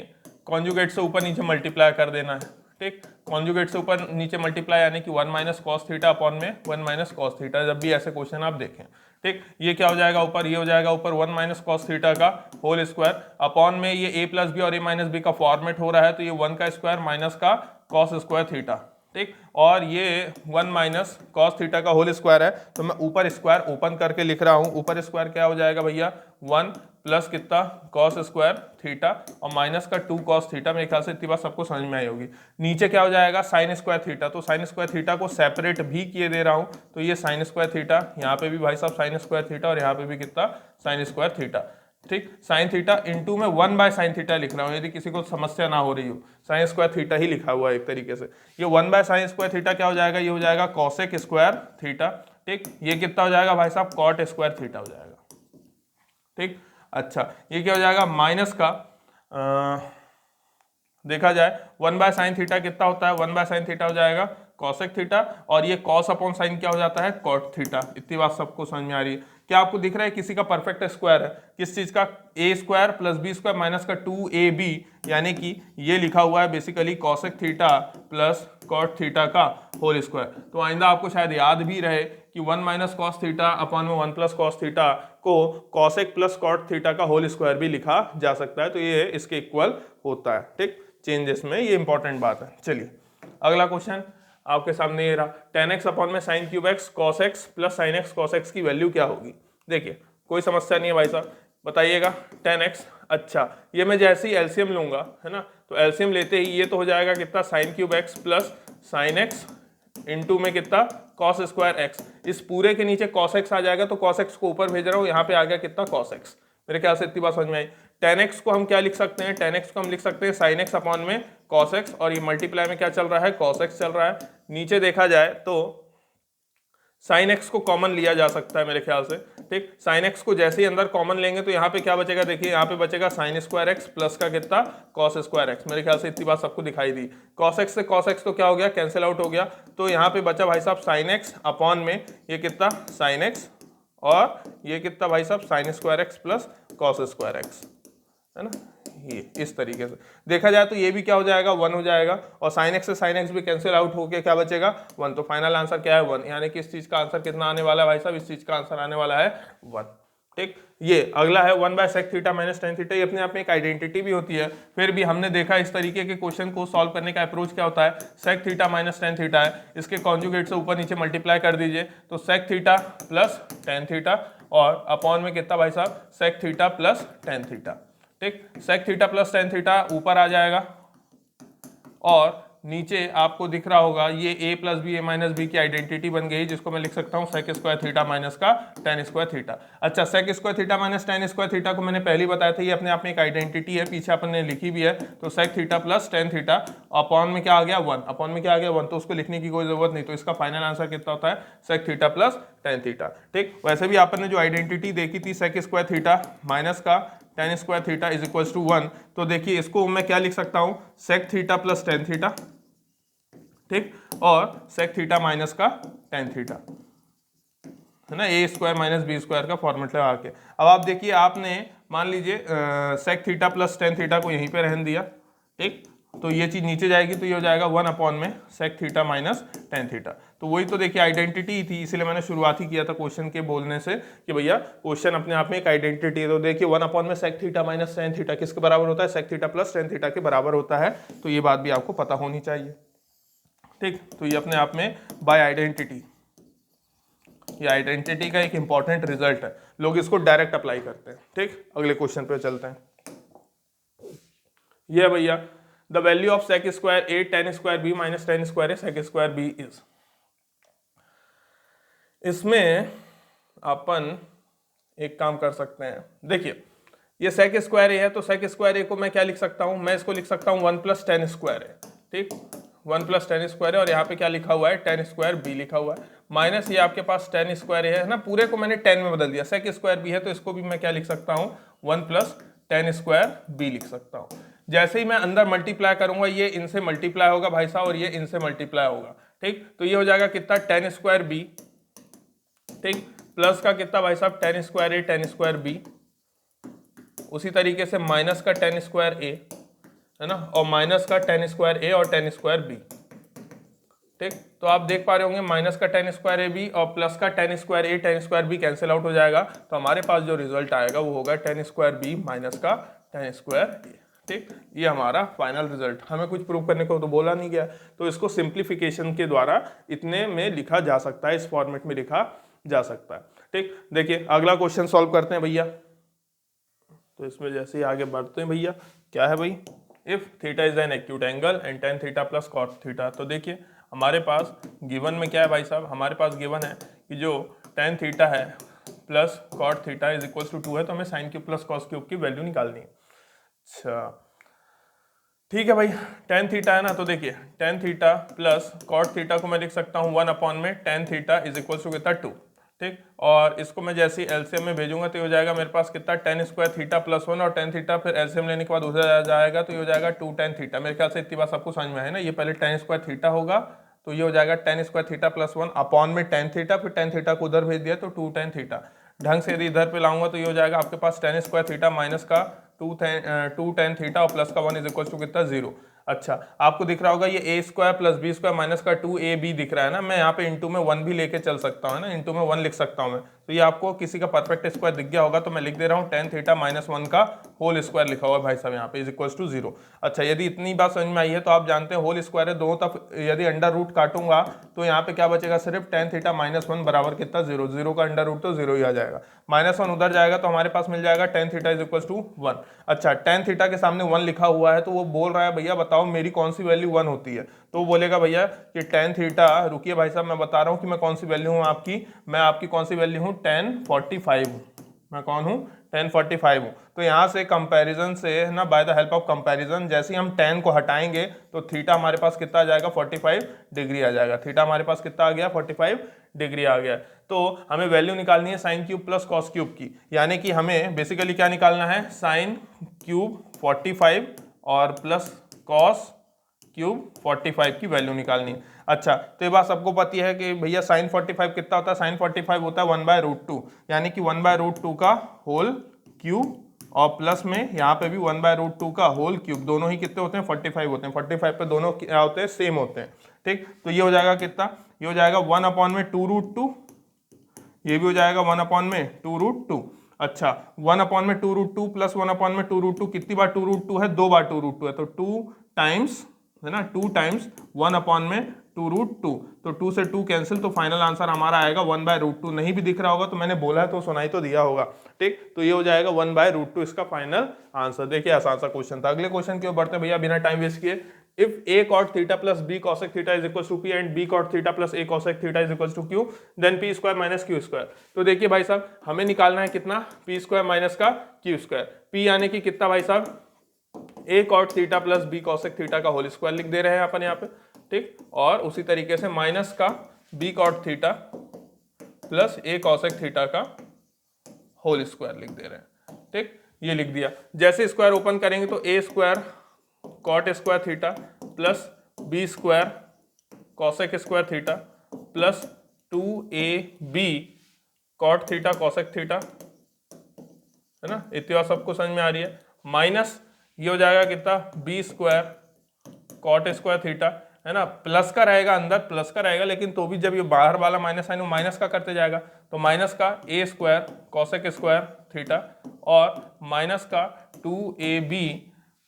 कॉन्जुगेट से ऊपर नीचे मल्टीप्लाई कर देना है। ठीक, कॉन्जुगेट से ऊपर नीचे मल्टीप्लाई यानी कि 1 माइनस कॉस थीटा अपॉन में 1 माइनस कॉस थीटा, जब भी ऐसे क्वेश्चन आप देखें। ठीक, ये क्या हो जाएगा ऊपर, ये हो जाएगा ऊपर 1 माइनस कॉस थीटा का होल स्क्वायर, अपॉन में ये ए प्लस बी और ए माइनस बी का फॉर्मेट हो रहा है, तो ये 1 का स्क्वायर माइनस का कॉस स्क्वायर थीटा। ठीक, और ये 1 माइनस कॉस थीटा का होल स्क्वायर है, तो मैं ऊपर स्क्वायर ओपन करके लिख रहा हूँ। ऊपर स्क्वायर क्या हो जाएगा भैया, 1 प्लस कितना कॉस स्क्वायर थीटा और माइनस का 2 कॉस थीटा। मेरे ख्याल से इतनी बात सबको समझ में आई होगी। नीचे क्या हो जाएगा, साइन स्क्वायर थीटा। तो साइन स्क्वायर थीटा को सेपरेट भी किए दे रहा हूँ, तो ये साइन स्क्वायर थीटा, यहाँ पे भी भाई साहब साइन स्क्वायर थीटा, और यहाँ पे भी कितना, साइन स्क्वायर थीटा। ठीक, साइन थीटा इंटू में 1 बाय साइन थीटा लिख रहा हूँ, यदि किसी को समस्या ना हो रही हो, साइन स्क्वायर थीटा ही लिखा हुआ है एक तरीके से। ये 1 बाय साइन स्क्वायर थीटा क्या हो जाएगा, ये हो जाएगा कॉसेक स्क्वायर थीटा। ठीक, ये कितना हो जाएगा भाई साहब, कॉट स्क्वायर थीटा हो जाएगा। ठीक, अच्छा ये क्या हो जाएगा, माइनस का देखा जाए 1 बाय साइन थीटा कितना होता है, 1 बाय साइन थीटा हो जाएगा कॉसेक थीटा, और ये कॉस अपॉन साइन क्या हो जाता है, कॉट थीटा। इतनी बात सबको समझ में आ रही है। क्या आपको दिख रहा है किसी का परफेक्ट स्क्वायर है, किस चीज का, ए square plus b square minus का 2ab, यानी कि ये लिखा हुआ है basically cosec theta plus cot theta का होल स्क्वायर। तो आइंदा आपको शायद याद भी रहे कि 1 माइनस कॉस थीटा अपॉन में 1 प्लस कॉस थीटा को कॉसेक प्लस कॉट थीटा का होल स्क्वायर भी लिखा जा सकता है, तो ये इसके इक्वल होता है। ठीक, चेंजेस में ये इंपॉर्टेंट बात है। चलिए अगला क्वेश्चन आपके सामने ये रहा, tan x अपॉन में sine cube x cos x plus sine x cos x की वैल्यू क्या होगी। देखिए कोई समस्या नहीं है भाई साहब, बताइएगा tan x। अच्छा ये मैं जैसे ही एलसीएम लूंगा, है ना, तो एलसीएम लेते ही ये तो हो जाएगा कितना, sine cube x plus sine x into में कितना, कॉस स्क्वायर एक्स। इस पूरे के नीचे कॉस एक्स आ जाएगा, तो कॉस एक्स को ऊपर भेज रहा हूँ, यहाँ पे आ गया कितना, कॉस एक्स। मेरे ख्याल से इतनी बात समझ में आई। tan x को हम क्या लिख सकते हैं, tan x को हम लिख सकते हैं sin x अपॉन में cos x, और ये मल्टीप्लाई में क्या चल रहा है, cos x चल रहा है। नीचे देखा जाए तो साइन एक्स को कॉमन लिया जा सकता है मेरे ख्याल से, ठीक। साइन एक्स को जैसे ही अंदर कॉमन लेंगे तो यहाँ पे क्या बचेगा, देखिए यहाँ पे बचेगा साइन स्क्वायर एक्स प्लस का कितना, कॉस स्क्वायर एक्स। मेरे ख्याल से इतनी बात सबको दिखाई दी। कॉस एक्स से कॉस एक्स तो क्या हो गया, कैंसिल आउट हो गया। तो यहाँ पे बचा भाई साहब साइन एक्स अपॉन में ये कितना साइन एक्स, और ये कितना भाई साहब sine square x plus cos square x, है ना। ये इस तरीके से देखा जाए तो ये भी क्या हो जाएगा, 1 हो जाएगा, और साइन एक्स से साइन एक्स भी कैंसिल आउट होके क्या बचेगा, 1। तो फाइनल आंसर क्या है, 1। यानी कि इस चीज का आंसर कितना आने वाला है भाई साहब, इस चीज का आंसर आने वाला है 1, ठीक। ये अगला है 1/sec theta minus tan theta. ये अपने आप में एक आइडेंटिटी भी होती है। फिर भी हमने देखा इस तरीके के क्वेश्चन को सॉल्व करने का अप्रोच क्या होता है, sec theta minus tan theta है, इसके कॉन्जुगेट से ऊपर नीचे मल्टीप्लाई कर दीजिए, तो sec theta plus tan theta, और अपॉन में कितना भाई साहब sec theta plus tan theta, ठीक। sec theta plus tan theta ऊपर आ जाएगा, और नीचे आपको दिख रहा होगा ये a plus b a minus b की आइडेंटिटी बन गई, जिसको मैं लिख सकता हूँ sec स्क्वायर थीटा माइनस का tan स्क्वायर थीटा। अच्छा, sec square theta minus tan square theta को मैंने पहले ही बताया था, ये अपने आप में एक आइडेंटिटी है, पीछे अपन ने लिखी भी है। तो sec theta plus tan theta upon में क्या आ गया 1, अपॉन में क्या आ गया 1, तो उसको लिखने की कोई जरूरत नहीं। तो इसका फाइनल आंसर कितना होता है, sec theta plus tan theta, ठीक। वैसे भी आपने जो आइडेंटिटी देखी थी sec स्क्वायर थीटा माइनस का tan square theta is equal to 1, तो देखिए इसको मैं क्या लिख सकता हूँ, sec theta plus tan theta, ठीक, और sec थीटा माइनस का tan थीटा, है ना, a square minus b square का फॉर्मेट लगा के। अब आप देखिए, आपने मान लीजिए sec theta plus tan theta को यहीं पे रहने दिया, ठीक, तो ये चीज नीचे जाएगी तो ये हो जाएगा 1 अपॉन में sec theta minus tan theta. तो वही तो देखिए आइडेंटिटी ही थी, इसीलिए मैंने शुरुआत ही किया था क्वेश्चन के बोलने से कि भैया क्वेश्चन अपने आप में एक आइडेंटिटी है। तो देखिए 1 अपॉन में sec theta minus tan theta किसके बराबर होता है, sec theta plus tan theta के बराबर होता है। तो ये बात भी आपको पता होनी चाहिए, ठीक। तो ये अपने आप में बाय आइडेंटिटी, ये आइडेंटिटी का एक इंपॉर्टेंट रिजल्ट है, लोग इसको डायरेक्ट अप्लाई करते हैं, ठीक। अगले क्वेश्चन पे चलते हैं। ये भैया the value of sec square A tan square B minus tan square A sec square B is. इसमें अपन एक काम कर सकते हैं, देखिए ये sec स्क्वायर ए है, तो sec स्क्वायर ए को मैं क्या लिख सकता हूं, मैं इसको लिख सकता हूं 1 प्लस tan स्क्वायर ए, ठीक, 1 प्लस tan स्क्वायर है, और यहाँ पे क्या लिखा हुआ है, tan स्क्वायर बी लिखा हुआ है, माइनस ये आपके पास tan स्क्वायर है ना, पूरे को मैंने tan में बदल दिया, sec स्क्वायर बी है तो इसको भी मैं क्या लिख सकता हूँ 1 प्लस tan स्क्वायर बी लिख सकता हूँ। जैसे ही मैं अंदर मल्टीप्लाई करूंगा, ये इनसे मल्टीप्लाई होगा भाई साहब, और ये इनसे मल्टीप्लाई होगा, ठीक। तो ये हो जाएगा कितना tan स्क्वायर बी, ठीक, प्लस का कितना भाई साहब tan square A tan square B, उसी तरीके से माइनस का tan स्क्वायर ए, है ना, और माइनस का tan स्क्वायर ए और tan स्क्वायर बी, ठीक। तो आप देख पा रहे होंगे माइनस का tan स्क्वायर ए बी और प्लस का tan square A tan square B cancel out हो जाएगा, तो हमारे पास जो रिजल्ट आएगा वो होगा tan स्क्वायर बी माइनस का tan स्क्वायर ए, ठीक। ये हमारा फाइनल रिजल्ट, हमें कुछ प्रूव करने को तो बोला नहीं गया, तो इसको सिंप्लीफिकेशन के द्वारा इतने में लिखा जा सकता है, इस फॉर्मेट में लिखा जा सकता है, ठीक। देखिए अगला क्वेश्चन सॉल्व करते हैं भैया। तो इसमें जैसे ही आगे बढ़ते हैं भैया, क्या है भाई, if theta is an acute angle and tan theta plus cot theta. तो देखिए हमारे पास गिवन में क्या है भाई साहब, हमारे पास गिवन है कि जो tan थीटा है plus cot theta is equal to 2 है, तो हमें sine cube plus cos cube की वैल्यू निकालनी है। अच्छा ठीक है भाई, tan थीटा है ना, तो देखिए tan theta plus cot theta को मैं लिख सकता हूँ 1 अपॉन में tan theta is equal to कितना 2, ठीक। और इसको मैं जैसे ही एलसीएम में भेजूंगा तो ये हो जाएगा मेरे पास कितना tan स्क्वायर थीटा प्लस 1, और tan थीटा फिर एलसीएम लेने के बाद उधर जाएगा तो ये हो जाएगा 2 tan थीटा। मेरे ख्याल से इतनी बात सबको समझ में है ना, ये पहले tan स्क्वायर थीटा होगा, तो ये हो जाएगा tan square theta plus 1 upon में tan थीटा, फिर tan थीटा को उधर भेज दिया तो 2 tan थीटा। ढंग से यदि इधर पे लाऊंगा तो ये हो जाएगा आपके पास tan स्क्वायर थीटा माइनस का 2 tan थीटा और प्लस का 1 इज इक्वल टू कितना 0। अच्छा आपको दिख रहा होगा ये a square plus b square minus का 2ab दिख रहा है ना, मैं यहाँ पे इंटू में 1 भी लेके चल सकता हूँ ना, इंटू में 1 लिख सकता हूँ मैं, तो ये आपको किसी का परफेक्ट स्क्वायर दिख गया होगा, तो मैं लिख दे रहा हूँ tan थीटा माइनस 1 का होल स्क्वायर लिखा हुआ है भाई साहब यहाँ पे इज इक्वल टू 0। अच्छा यदि इतनी बात समझ में आई है तो आप जानते हैं होल स्क्वायर है, दोनों तरफ यदि अंडर रूट काटूंगा तो यहाँ पे क्या बचेगा, सिर्फ tan थीटा माइनस 1 बराबर कितना 0, 0 का अंडर रूट तो 0 ही आ जाएगा, माइनस 1 उधर जाएगा तो हमारे पास मिल जाएगा tan theta is equal to 1। अच्छा tan थीटा के सामने 1 लिखा हुआ है तो वो बोल रहा है भैया बताओ मेरी कौन सी वैल्यू 1 होती है, तो वो बोलेगा भैया कि tan थीटा, रुकिए भाई साहब मैं बता रहा हूँ कि मैं कौन सी वैल्यू हूँ आपकी, मैं आपकी कौन सी वैल्यू हूँ tan 45 हूँ, मैं कौन हूँ 1045 हूँ। तो यहाँ से कंपैरिजन से है ना, by the help of comparison, जैसे ही हम 10 को हटाएंगे तो थीटा हमारे पास कितना आ जाएगा 45 डिग्री आ जाएगा। थीटा हमारे पास कितना आ गया 45 डिग्री आ गया। तो हमें वैल्यू निकालनी है sign cube plus cos cube की, यानी कि हमें बेसिकली क्या निकालना है, साइन क्यूब 45 और प्लस कॉस क्यूब 45 की वैल्यू निकालनी है। अच्छा, तो ये बात सबको पता है कि भैया साइन 45 कितना होता है, साइन 45 होता है 1/√2, यानी कि 1/√2 का होल क्यूब और प्लस में यहाँ पे भी 1/√2 का होल क्यूब, दोनों ही कितने होते हैं 45 होते हैं। 45 पे दोनों क्या होते हैं, सेम होते हैं। ठीक, तो ये हो जाएगा कितना, ये हो जाएगा 1/2√2, ये भी हो जाएगा 1/2√2। अच्छा, 1/2√2 प्लस 1/2√2 कितनी बार 2√2 है, 2 बार 2√2 है, तो 2 टाइम्स है ना, 2 टाइम्स 1/2√2, तो 2 से 2 कैंसिल, तो फाइनल आंसर हमारा आएगा 1/√2। नहीं भी दिख रहा होगा तो मैंने बोला है तो सुनाई तो दिया होगा। ठीक, तो ये हो जाएगा 1/√2 इसका फाइनल आंसर। देखिए आसान सा क्वेश्चन था। अगले क्वेश्चन की ओर बढ़ते हैं भैया बिना टाइम वेस्ट किए। If a cot theta plus b cosec theta is equals to p and b cot theta plus a cosec theta is equals to q, then p square minus q square। तो देखिए भाई साहब, हमें निकालना है कितना, p square minus का q square. p यानी कि कितना भाई साहब, a cot theta plus b cosec theta का होल स्क्वायर लिख दे रहे हैं अपन यहाँ पे। ठीक, और उसी तरीके से माइनस का b cot theta plus a cosec theta का होल स्क्वायर लिख दे रहे हैं। ठीक, ये लिख दिया। जैसे स्क्वायर ओपन करेंगे तो a square cot square theta plus b square cosec square theta plus 2ab cot theta cosec theta, है ना, इतनी बात सबको समझ में आ रही है। माइनस ये हो जाएगा कितना, b square cot square theta, है ना, प्लस का रहेगा अंदर, प्लस का रहेगा, लेकिन तो भी जब ये बाहर वाला माइनस साइन वो माइनस का करते जाएगा, तो माइनस का ए स्क्वायर कॉसेक स्क्वायर थीटा और माइनस का 2ab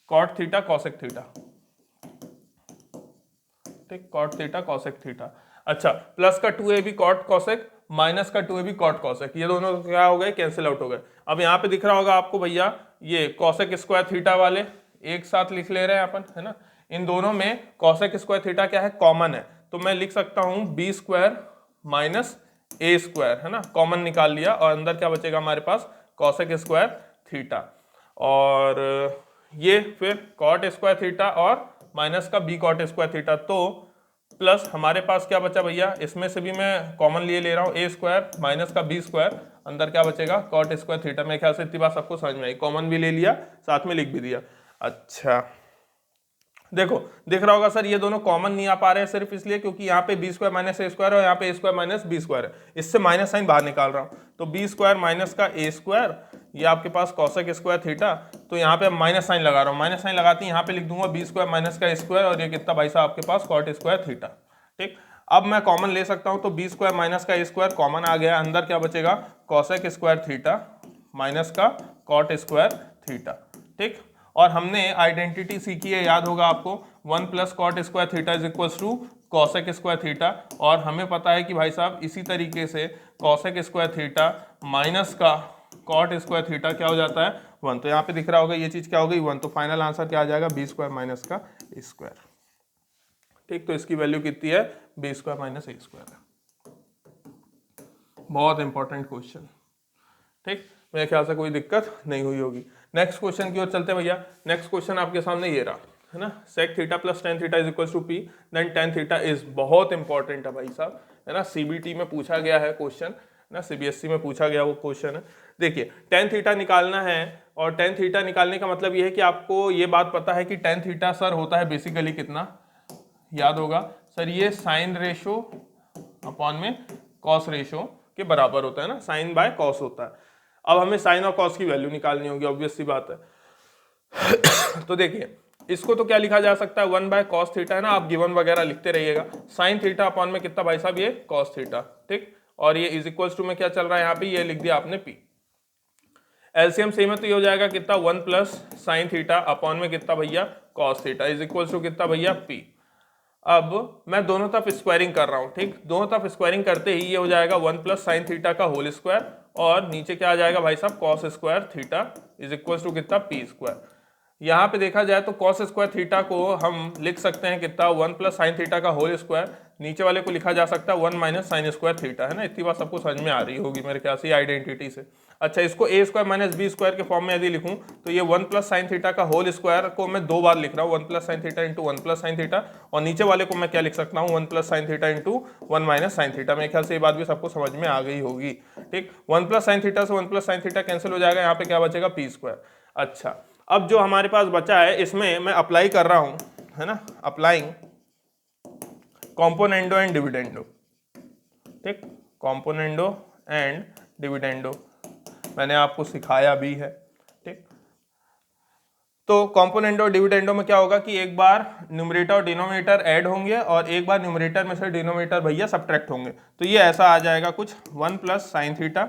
cot theta cosec theta. ठीक, कॉट थीटा कॉसेक थीटा। अच्छा, प्लस का 2ab कॉट कॉसेक माइनस का 2ab कॉट कॉसेक, ये दोनों क्या हो गए, कैंसिल आउट हो गए। अब यहाँ पे दिख रहा होगा आपको भैया, ये कॉसेक स्क्वायर थीटा वाले एक साथ लिख ले रहे हैं अपन, है ना। इन दोनों में कॉसेक स्क्वायर थीटा क्या है, कॉमन है, तो मैं लिख सकता हूँ बी स्क्वायर माइनस ए स्क्वायर, है ना, कॉमन निकाल लिया और अंदर क्या बचेगा हमारे पास, कॉसेक स्क्वायर थीटा, और ये फिर कॉट स्क्वायर थीटा और माइनस का बी कॉट स्क्वायर थीटा, तो प्लस हमारे पास क्या बचा भैया, इसमें से भी मैं कॉमन लिए ले रहा हूँ, ए स्क्वायर माइनस का बी स्क्वायर, अंदर क्या बचेगा कॉट स्क्वायर थीटा। मेरे ख्याल से इतनी बात सबको समझ में आई, कॉमन भी ले लिया साथ में लिख भी दिया। अच्छा, देखो दिख रहा होगा सर ये दोनों कॉमन नहीं आ पा रहे हैं सिर्फ इसलिए क्योंकि यहाँ पे बी स्क्वायर माइनस ए स्क्वायर और यहाँ पे ए स्क्वायर माइनस बी स्क्वायर है, इससे माइनस साइन बाहर निकाल रहा हूँ, तो बी स्क्वायर माइनस का ए स्क्वायर, ये आपके पास कॉसेक स्क्वायर थीटा, तो यहाँ पे माइनस साइन लगा रहा हूँ, माइनस साइन लगाते ही यहाँ पे लिख दूंगा बी स्क्वायर माइनस का ए स्क्वायर और ये कितना भाई साहब आपके पास कॉट स्क्वायर थीटा। ठीक, अब मैं कॉमन ले सकता हूँ, तो बी स्क्वायर माइनस का ए स्क्वायर कॉमन आ गया, अंदर क्या बचेगा कॉसेक स्क्वायर थीटा माइनस का कॉट स्क्वायर थीटा। ठीक, और हमने आइडेंटिटी सीखी है, याद होगा आपको, 1 plus cot square theta is equals to cosec square theta, और हमें पता है कि भाई साहब इसी तरीके से कॉसेक स्क्वायर थीटा माइनस का कॉट स्क्वायर थीटा क्या हो जाता है 1, तो यहाँ पे दिख रहा होगा ये चीज क्या हो गई 1, तो फाइनल आंसर क्या आ जाएगा बी स्क्वायर माइनस का ए स्क्वायर। ठीक, तो इसकी वैल्यू कितनी है, बी स्क्वायर माइनस ए स्क्वायर है। बहुत इंपॉर्टेंट क्वेश्चन। ठीक, मेरे ख्याल से कोई दिक्कत नहीं हुई होगी। नेक्स्ट क्वेश्चन की ओर चलते हैं भैया। नेक्स्ट क्वेश्चन आपके सामने ये रहा, है ना, sec theta plus tan theta is equals to P then tan theta is, बहुत इंपॉर्टेंट है भाई साहब, है ना, सीबीटी में पूछा गया है क्वेश्चन ना, सीबीएसई में पूछा गया वो क्वेश्चन है। देखिए टेन थीटा निकालना है, और टेन थीटा निकालने का मतलब ये है कि आपको ये बात पता है कि टेन थीटा सर होता है बेसिकली कितना, याद होगा सर, ये साइन रेशो अपॉन में कॉस रेशो के बराबर होता है ना, साइन बाय कॉस होता है। अब हमें साइन और कॉस की वैल्यू निकालनी होगी, ऑब्वियस सी बात है। तो देखिए इसको तो क्या लिखा जा सकता है, 1 बाय कॉस थीटा, है ना, आप गिवन वगैरह लिखते रहिएगा, साइन थीटा अपॉन में कितना भाई साहब, ये कॉस थीटा। ठीक, और ये इज इक्वल्स टू में क्या चल रहा है यहाँ पे, ये लिख दिया आपने पी। एलसीएम सेम है तो ये हो जाएगा कितना, 1 प्लस साइन थीटा अपॉन में कितना भैया cos theta is equals to कितना भैया पी। अब मैं दोनों तरफ स्क्वायरिंग कर रहा हूँ। ठीक, दोनों तरफ स्क्वायरिंग करते ही ये हो जाएगा 1 प्लस साइन थीटा का होल स्क्वायर, और नीचे क्या आ जाएगा भाई साहब cos square theta is equals to कितना पी स्क्वायर। यहाँ पे देखा जाए तो कॉस स्क्वायर थीटा को हम लिख सकते हैं कितना, 1 प्लस साइन थीटा का होल स्क्वायर नीचे वाले को लिखा जा सकता है 1 माइनस साइन स्क्वायर थीटा, है ना। इतनी बात सबको समझ में आ रही होगी मेरे ख्याल से आइडेंटिटी से। अच्छा, इसको ए स्क्वायर माइनस बी स्क्वायर के फॉर्म में यदि लिखूं तो ये 1 प्लस साइन थीटा का होल स्क्वायर को मैं 2 बार लिख रहा हूँ, 1 plus sine theta into 1 plus sine theta, और नीचे वाले को मैं क्या लिख सकता हूँ, 1 plus sine theta into 1 minus sine theta. मेरे ख्याल से ये बात भी सबको समझ में आ गई होगी, ठीक। 1 प्लस साइन थीटा से 1 प्लस साइन थीटा कैंसिल हो जाएगा, यहाँ पे क्या बचेगा, पी स्क्वायर। अच्छा, अब जो हमारे पास बचा है इसमें मैं अप्लाई कर रहा हूँ, है ना, अप्लाइंग कॉम्पोनेंडो एंड डिविडेंडो, ठीक। कॉम्पोनेंडो एंड डिविडेंडो मैंने आपको सिखाया भी है, ठीक। तो कॉम्पोनेंडो और डिविडेंडो में क्या होगा कि एक बार न्यूमरेटर और डिनोमिनेटर ऐड होंगे और एक बार न्यूमरेटर में से डिनोमिनेटर भैया सब्ट्रैक्ट होंगे। तो ये ऐसा आ जाएगा कुछ 1 प्लस साइन थीटा,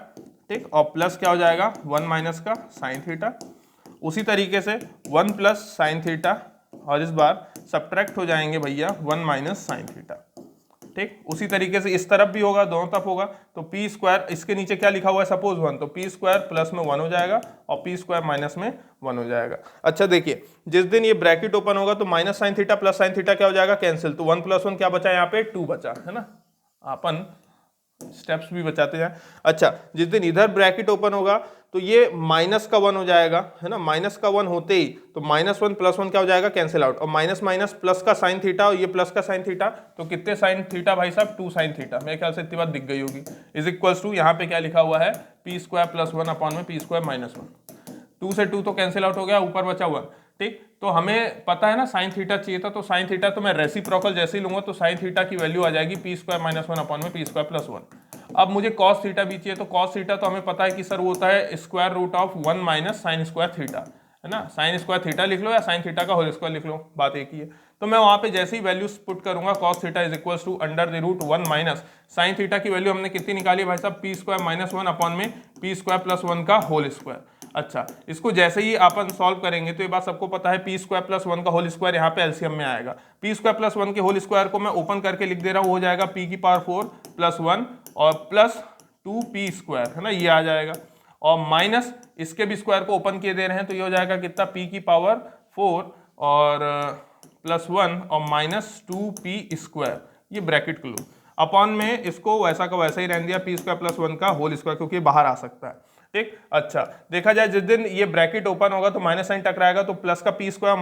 ठीक, और प्लस क्या हो जाएगा 1 माइनस का साइन थीटा। उसी तरीके से 1 प्लस साइन थीटा और इस बार सब्ट्रैक्ट हो जाएंगे भैया 1 माइनस साइन थीटा, ठीक। उसी तरीके से इस तरफ भी होगा, दोनों तरफ होगा। तो पी स्क्वायर, इसके नीचे क्या लिखा हुआ है, सपोज 1, तो पी स्क्वायर प्लस में 1 हो जाएगा और पी स्क्वायर माइनस में 1 हो जाएगा। अच्छा देखिए, जिस दिन ये ब्रैकेट ओपन होगा तो minus sine theta plus sine theta क्या हो जाएगा, कैंसिल। तो 1 प्लस 1 क्या बचा, यहाँ पे 2 बचा, है ना। अपन स्टेप्स भी बचाते हैं। अच्छा, जिस दिन इधर ब्रैकेट ओपन होगा तो ये माइनस का 1 हो जाएगा, है ना। माइनस का 1 होते ही तो माइनस 1 प्लस 1 क्या हो जाएगा, कैंसिल आउट, और माइनस माइनस प्लस का साइन थीटा और ये प्लस का साइन थीटा, तो कितने साइन थीटा भाई साहब, 2 साइन थीटा। मेरे ख्याल से इतनी बात दिख गई होगी। इज इक्वल्स टू, यहाँ पे क्या लिखा हुआ है, पी स्क्वायर प्लस 1 अपॉन में पी स्क्वायर माइनस 1। 2 से 2 तो कैंसिल आउट हो गया, ऊपर बचा 1, ठीक। तो हमें पता है ना साइन थीटा चाहिए था, तो साइन थीटा तो मैं रेसिप्रोकल जैसे ही लूंगा तो साइन थीटा की वैल्यू आ जाएगी पी स्क्वायर माइनस 1 अपॉन में पी स्क्वायर प्लस 1। अब मुझे कॉस थीटा भी चाहिए, तो कॉस थीटा तो हमें पता है कि सर वो होता है square root of 1 minus sine square theta, है ना। साइन स्क्वायर थीटा लिख लो या साइन थीटा का होल स्क्वायर लिख लो, बात एक ही है। तो मैं वहां पे जैसे ही वैल्यूज पुट करूंगा, cos theta is equals to under the root 1 minus sine theta की वैल्यू हमने कितनी निकाली भाई साहब, पी स्क्वायर माइनस 1 अपॉन में पी स्क्वायर प्लस 1 का होल स्क्वायर। अच्छा, इसको जैसे ही अपन सॉल्व करेंगे तो ये बात सबको पता है, पी स्क्वायर प्लस 1 का होल स्क्वायर यहाँ पे एलसीएम में आएगा। पी स्क्वायर प्लस 1 के होल स्क्वायर को मैं ओपन करके लिख दे रहा हूँ, हो जाएगा पी की पावर 4 प्लस 1 और प्लस 2p स्क्वायर, है ना, ये आ जाएगा। और माइनस इसके भी स्क्वायर को ओपन किए दे रहे हैं तो ये हो जाएगा कितना, p की पावर 4 और प्लस 1 और माइनस 2p स्क्वायर, ये ब्रैकेट को लो। अपॉन में इसको वैसा का वैसा ही रहने दिया, पी स्क्वायर प्लस 1 का होल स्क्वायर, क्योंकि बाहर आ सकता है, ठीक। अच्छा, देखा जाए जिस दिन ये ब्रैकेट ओपन होगा तो माइनस साइन टकराएगा, तो प्लस का पी स्क्वायर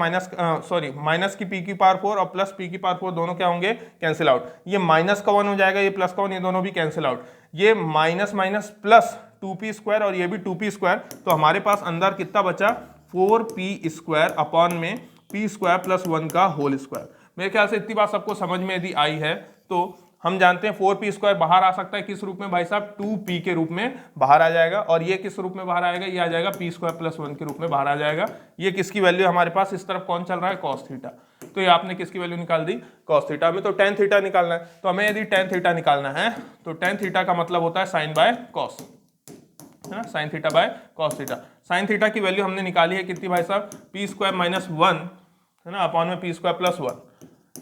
माइनस की पी की पावर 4 और प्लस पी की पावर 4 दोनों क्या होंगे, कैंसिल आउट। ये माइनस का 1 हो जाएगा, ये प्लस का 1, ये दोनों भी कैंसिल आउट। ये minus minus plus 2p square और ये भी 2p स्क्वायर, तो हमारे पास अंदर कितना बचा, 4p स्क्वायर अपॉन में p स्क्वायर प्लस 1 का होल स्क्वायर। मेरे ख्याल से इतनी बात सबको समझ में यदि आई है तो हम जानते हैं 4p स्क्वायर बाहर आ सकता है किस रूप में भाई साहब, 2p के रूप में बाहर आ जाएगा, और ये किस रूप में बाहर आएगा, ये आ जाएगा p स्क्वायर प्लस 1 के रूप में बाहर आ जाएगा। ये किसकी वैल्यू हमारे पास, इस तरफ कौन चल रहा है, cos थीटा, तो ये आपने किसकी वैल्यू निकाल दी, cos थीटा। हमें तो tan थीटा निकालना है, तो हमें यदि tan थीटा निकालना है तो tan थीटा का मतलब होता है साइन बाय कॉस, है ना, sine theta by cos theta. Sign theta की वैल्यू हमने निकाली है कितनी भाई साहब, पी स्क्वायर माइनस 1, है ना, अपॉन में पी स्क्वायर प्लस 1,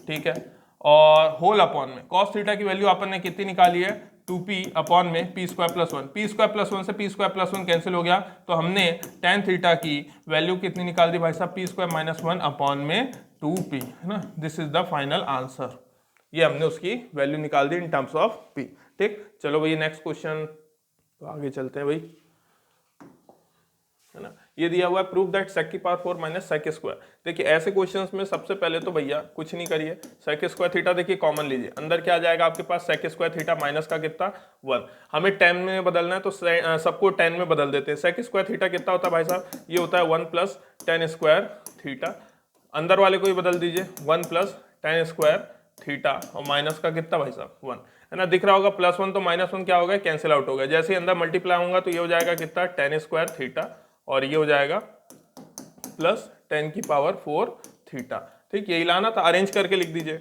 ठीक है, और होल अपॉन में कॉस थीटा की वैल्यू अपन ने कितनी निकाली है, 2p अपॉन में P square plus 1। P square plus 1 से पी स्क्वायर प्लस 1 कैंसिल हो गया, तो हमने tan थीटा की वैल्यू कितनी निकाल दी भाई साहब, पी स्क्वायर माइनस 1 अपॉन में 2p, है ना। This is the final answer, ये हमने उसकी वैल्यू निकाल दी इन टर्म्स ऑफ p, ठीक। चलो भैया नेक्स्ट क्वेश्चन, तो आगे चलते हैं भाई, है ना। ये दिया हुआ है, प्रूव दैट sec की पावर 4 माइनस sec स्क्वायर। देखिए ऐसे क्वेश्चंस में सबसे पहले तो भैया कुछ नहीं करिए, sec स्क्वायर थीटा देखिए कॉमन लीजिए, अंदर क्या आ जाएगा आपके पास, sec स्क्वायर थीटा माइनस का कितना 1, हमें 10 में बदलना है तो सबको 10 में बदल देते हैं। sec स्क्वायर थीटा कितना होता है भाई साहब, ये होता है 1 प्लस tan स्क्वायर थीटा, अंदर वाले को ही बदल दीजिए 1 प्लस tan स्क्वायर थीटा और माइनस का कितना भाई साहब 1, है ना। दिख रहा होगा प्लस 1 तो माइनस 1 क्या हो गया, कैंसिल आउट हो गया। जैसे ही अंदर मल्टीप्लाई होगा तो ये हो जाएगा कितना, tan स्क्वायर थीटा और ये हो जाएगा प्लस 10 की पावर 4 थीटा, ठीक। यही लाना था, अरेंज करके लिख दीजिए,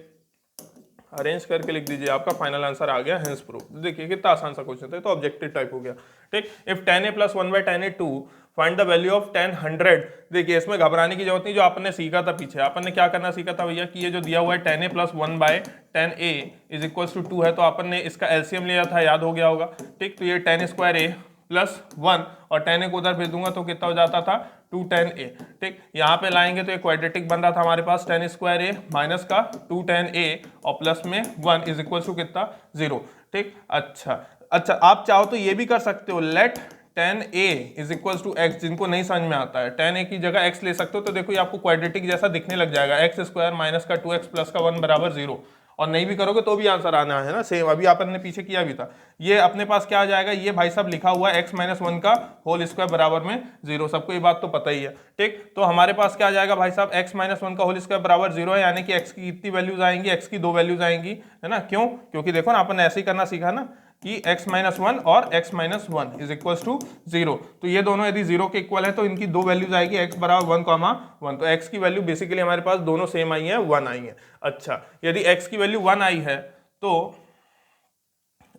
अरेंज करके लिख दीजिए, आपका फाइनल आंसर आ गया, हेंस प्रूफ। देखिए कितना आसान सा क्वेश्चन था, तो ऑब्जेक्टिव टाइप हो गया, ठीक। If tan a plus 1 by tan a 2 find the value of tan 100। देखिए इसमें घबराने की जरूरत नहीं, जो आपने सीखा था पीछे, आपने ने क्या करना सीखा था भैया कि ये जो दिया हुआ है tan a plus 1 by tan a is equals to 2 है, तो अपन ने इसका एलसीएम लिया था, याद हो गया होगा, ठीक। तो ये tan स्क्वायर a प्लस 1 और tan a को उधर भेज दूंगा तो कितना हो जाता था 2 tan a। ठीक, यहाँ पे लाएंगे तो एक क्वाड्रेटिक बन रहा था हमारे पास tan स्क्वायर a माइनस का 2 tan a और प्लस में 1 इज इक्वल टू कितना 0। ठीक, अच्छा आप चाहो तो ये भी कर सकते हो, let tan a is equal to x, जिनको नहीं समझ में आता है tan a की जगह x ले सकते हो, तो देखो ये आपको क्वाड्रेटिक जैसा दिखने लग जाएगा, x स्क्वायर माइनस का 2x प्लस का 1 बराबर 0। और नहीं भी करोगे तो भी आंसर आना है ना, सेम अभी अपन ने पीछे किया भी था। ये अपने पास क्या आ जाएगा, ये भाई साहब लिखा हुआ है x माइनस 1 का होल स्क्वायर बराबर में 0, सबको ये बात तो पता ही है। ठीक, तो हमारे पास क्या आ जाएगा भाई साहब, x माइनस 1 का होल स्क्वायर बराबर 0 है, यानी कि x की कितनी वैल्यूज आएंगी, x की 2 वैल्यूज आएंगी, है ना। क्यों, क्योंकि देखो ना अपन ऐसे ही करना सीखा ना कि x माइनस 1 और x minus 1 is equal to 0, तो ये दोनों यदि 0 के इक्वल है तो इनकी 2 वैल्यूज आएगी, x बराबर 1 कॉमा 1, तो x की वैल्यू बेसिकली हमारे पास दोनों सेम आई है, 1 आई है। अच्छा, यदि x की वैल्यू 1 आई है तो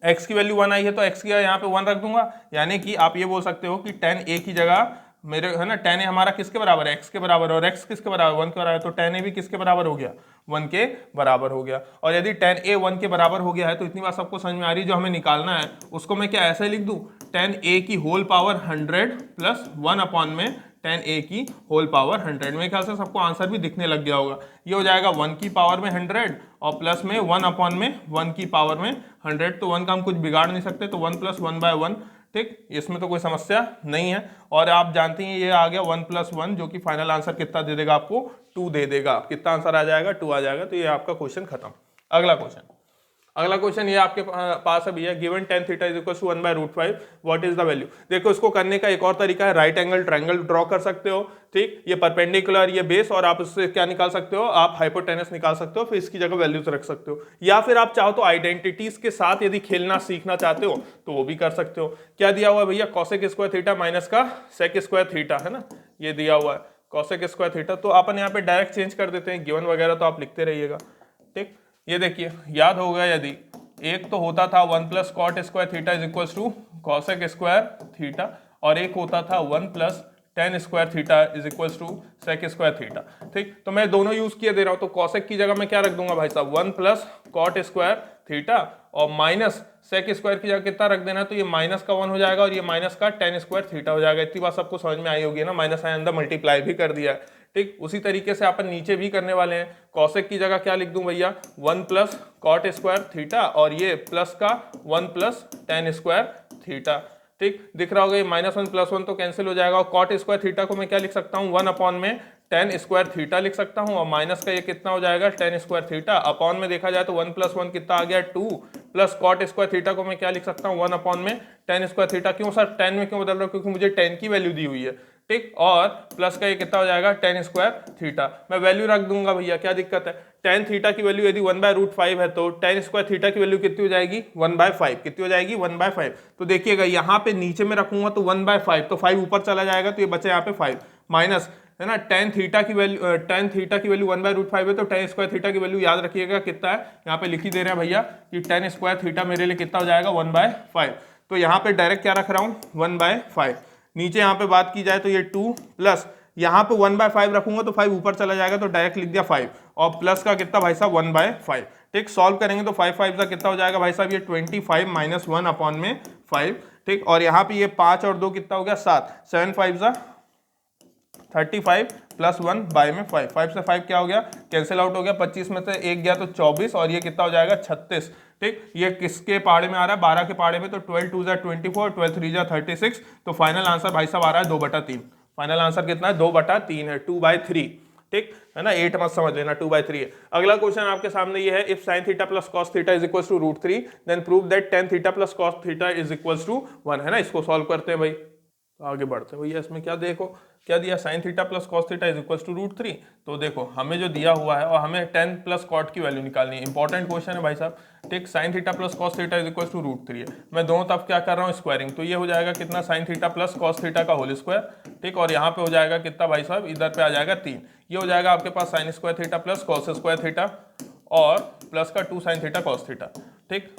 x की वैल्यू 1 आई है तो x की यहाँ पे 1 रख दूंगा, यानी कि आप ये बोल सकते हो कि tan a की जगह मेरे, है ना, tan a हमारा किसके बराबर है, x के बराबर, और x किसके बराबर 1 के बराबर, तो tan a भी किसके बराबर हो गया, 1 के बराबर हो गया। और यदि tan a 1 के बराबर हो गया है तो इतनी बात सबको समझ में आ रही है, जो हमें निकालना है उसको मैं क्या ऐसे लिख दूं, tan a की होल पावर 100 प्लस 1 अपॉन में tan a की होल पावर 100। मेरे ख्याल से सबको आंसर भी दिखने लग गया होगा, ये हो जाएगा 1 की पावर में 100 और प्लस में 1 अपॉन में 1 की पावर में 100, तो 1 का हम कुछ बिगाड़ नहीं सकते, तो 1 प्लस 1 बाय 1। ठीक, इसमें तो कोई समस्या नहीं है। और आप जानते हैं ये आ गया 1 प्लस 1, जो कि फाइनल आंसर कितना दे देगा आपको, 2 दे देगा। कितना आंसर आ जाएगा, 2 आ जाएगा। तो ये आपका क्वेश्चन खत्म। अगला क्वेश्चन ये आपके पास है भैया, given tan theta is equal to 1/√5 what is the value. देखो इसको करने का एक और तरीका है, राइट एंगल ट्रायंगल ड्रॉ कर सकते हो। ठीक, ये परपेंडिकुलर, ये बेस, और आप उससे क्या निकाल सकते हो, आप हाइपोटेनस निकाल सकते हो, फिर इसकी जगह वैल्यूज रख सकते हो। या फिर आप चाहो तो आइडेंटिटीज के साथ यदि खेलना सीखना चाहते हो तो वो भी कर सकते हो। क्या दिया हुआ है भैया, कॉसेक स्क्वायर थीटा माइनस का सेक स्क्वायर थीटा, है ना, ये दिया हुआ है कॉसेक स्क्वायर थीटा। तो अपन यहाँ पे डायरेक्ट चेंज कर देते हैं, गिवन वगैरह तो आप लिखते रहिएगा। ठीक, ये देखिए याद होगा, यदि एक तो होता था 1 plus cot square theta is equal to cosec square theta, और एक होता था 1 plus tan square theta is equal to sec square theta. ठीक, तो मैं दोनों यूज किए दे रहा हूं, तो कॉसेक की जगह मैं क्या रख दूंगा भाई साहब, 1 प्लस कॉट स्क्वायर थीटा, और माइनस सेक स्क्वायर की जगह कितना रख देना, तो ये माइनस का 1 हो जाएगा और ये माइनस का टेन स्क्वायर थीटा हो जाएगा। इतनी बात सबको समझ में आई होगी ना, माइनस आए अंदर मल्टीप्लाई भी कर दिया है। ठीक, उसी तरीके से अपन नीचे भी करने वाले हैं। कॉसेक की जगह क्या लिख दूं भैया, 1 प्लस कॉट स्क्वायर थीटा, और ये प्लस का 1 प्लस टेन स्क्वायर थीटा। ठीक, दिख रहा होगा ये -1 + 1 तो कैंसिल हो जाएगा, और कॉट स्क्वायर थीटा को मैं क्या लिख सकता हूँ, 1 अपॉन में टेन स्क्वायर थीटा लिख सकता हूँ, और माइनस का ये कितना हो जाएगा, टेन स्क्वायर थीटा। अपॉन में देखा जाए तो 1 + 1 कितना आ गया, 2, प्लस कॉट स्क्वायर थीटा को मैं क्या लिख सकता हूँ, 1 अपॉन में टेन स्क्वायर थीटा। क्यों सर, टेन में क्यों बदल रहा हूँ, क्योंकि मुझे टेन की वैल्यू दी हुई है। ठीक, और प्लस का ये कितना हो जाएगा, टेन स्क्वायर थीटा। मैं वैल्यू रख दूंगा भैया, क्या दिक्कत है, टेन थीटा की वैल्यू यदि 1/√5 है तो टेन स्क्वायर थीटा की वैल्यू कितनी हो जाएगी, 1/5। कितनी हो जाएगी, 1/5। तो देखिएगा यहाँ पे नीचे में रखूंगा तो 1/5, तो 5 ऊपर चला जाएगा, तो ये बचा यहाँ पे 5 माइनस, है ना, टेन थीटा की वैल्यू 1/√5 है, तो टेन स्क्वायर थीटा की वैल्यू याद रखिएगा कितना है, यहाँ पे लिख ही दे रहे हैं भैया कि टेन स्क्वायर थीटा मेरे लिए कितना हो जाएगा, 1/5। तो यहाँ पे डायरेक्ट क्या रख रहा हूँ, 1/5। नीचे यहाँ पे बात की जाए तो ये 2 प्लस यहाँ पे 1/5 रखूंगा तो 5 ऊपर चला जाएगा, तो डायरेक्ट लिख दिया 5, और प्लस का कितना भाई साहब, 1/5। ठीक, सॉल्व करेंगे तो 5 5 का कितना हो जाएगा भाई साहब, ये 25 माइनस 1 अपॉन में 5। ठीक, और यहाँ पे ये 5 और 2 कितना हो गया, 7, 7 5 35 प्लस 1 बाय में 5, 5 से 5 क्या हो गया, कैंसिल आउट हो गया, 25 में से 1 गया तो 24, और ये कितना हो जाएगा, 36। ठीक, ये किसके पहाड़े में आ रहा है, 12 के पहाड़े में, तो 12 2 24, 12 3 36। तो फाइनल आंसर भाई साहब आ रहा है 2/3। फाइनल आंसर कितना है, 2/3 है, 2/3। ठीक है ना, 8 मत समझ लेना, 2/3 है। अगला क्वेश्चन आपके सामने ये है, if sin theta plus cos theta is equal to √3 then prove that tan theta plus cos theta is equal to 1, है ना। इसको सॉल्व करते हैं भाई, आगे बढ़ते हैं भैया। इसमें क्या देखो, क्या दिया, sin theta plus cos theta is equal to √3। तो देखो हमें जो दिया हुआ है, और हमें tan प्लस cot की वैल्यू निकालनी है। इंपॉर्टेंट क्वेश्चन है भाई साहब। ठीक, sin theta plus cos theta is equal to √3 है। मैं दोनों तरफ क्या कर रहा हूँ, स्क्वायरिंग, तो ये हो जाएगा कितना, sin theta plus cos theta का होल स्क्वायर। ठीक, और यहाँ पे हो जाएगा कितना भाई साहब, इधर पे आ जाएगा 3। ये हो जाएगा आपके पास sin square theta plus cos square theta, और प्लस का 2 sin थीटा cos थीटा। ठीक,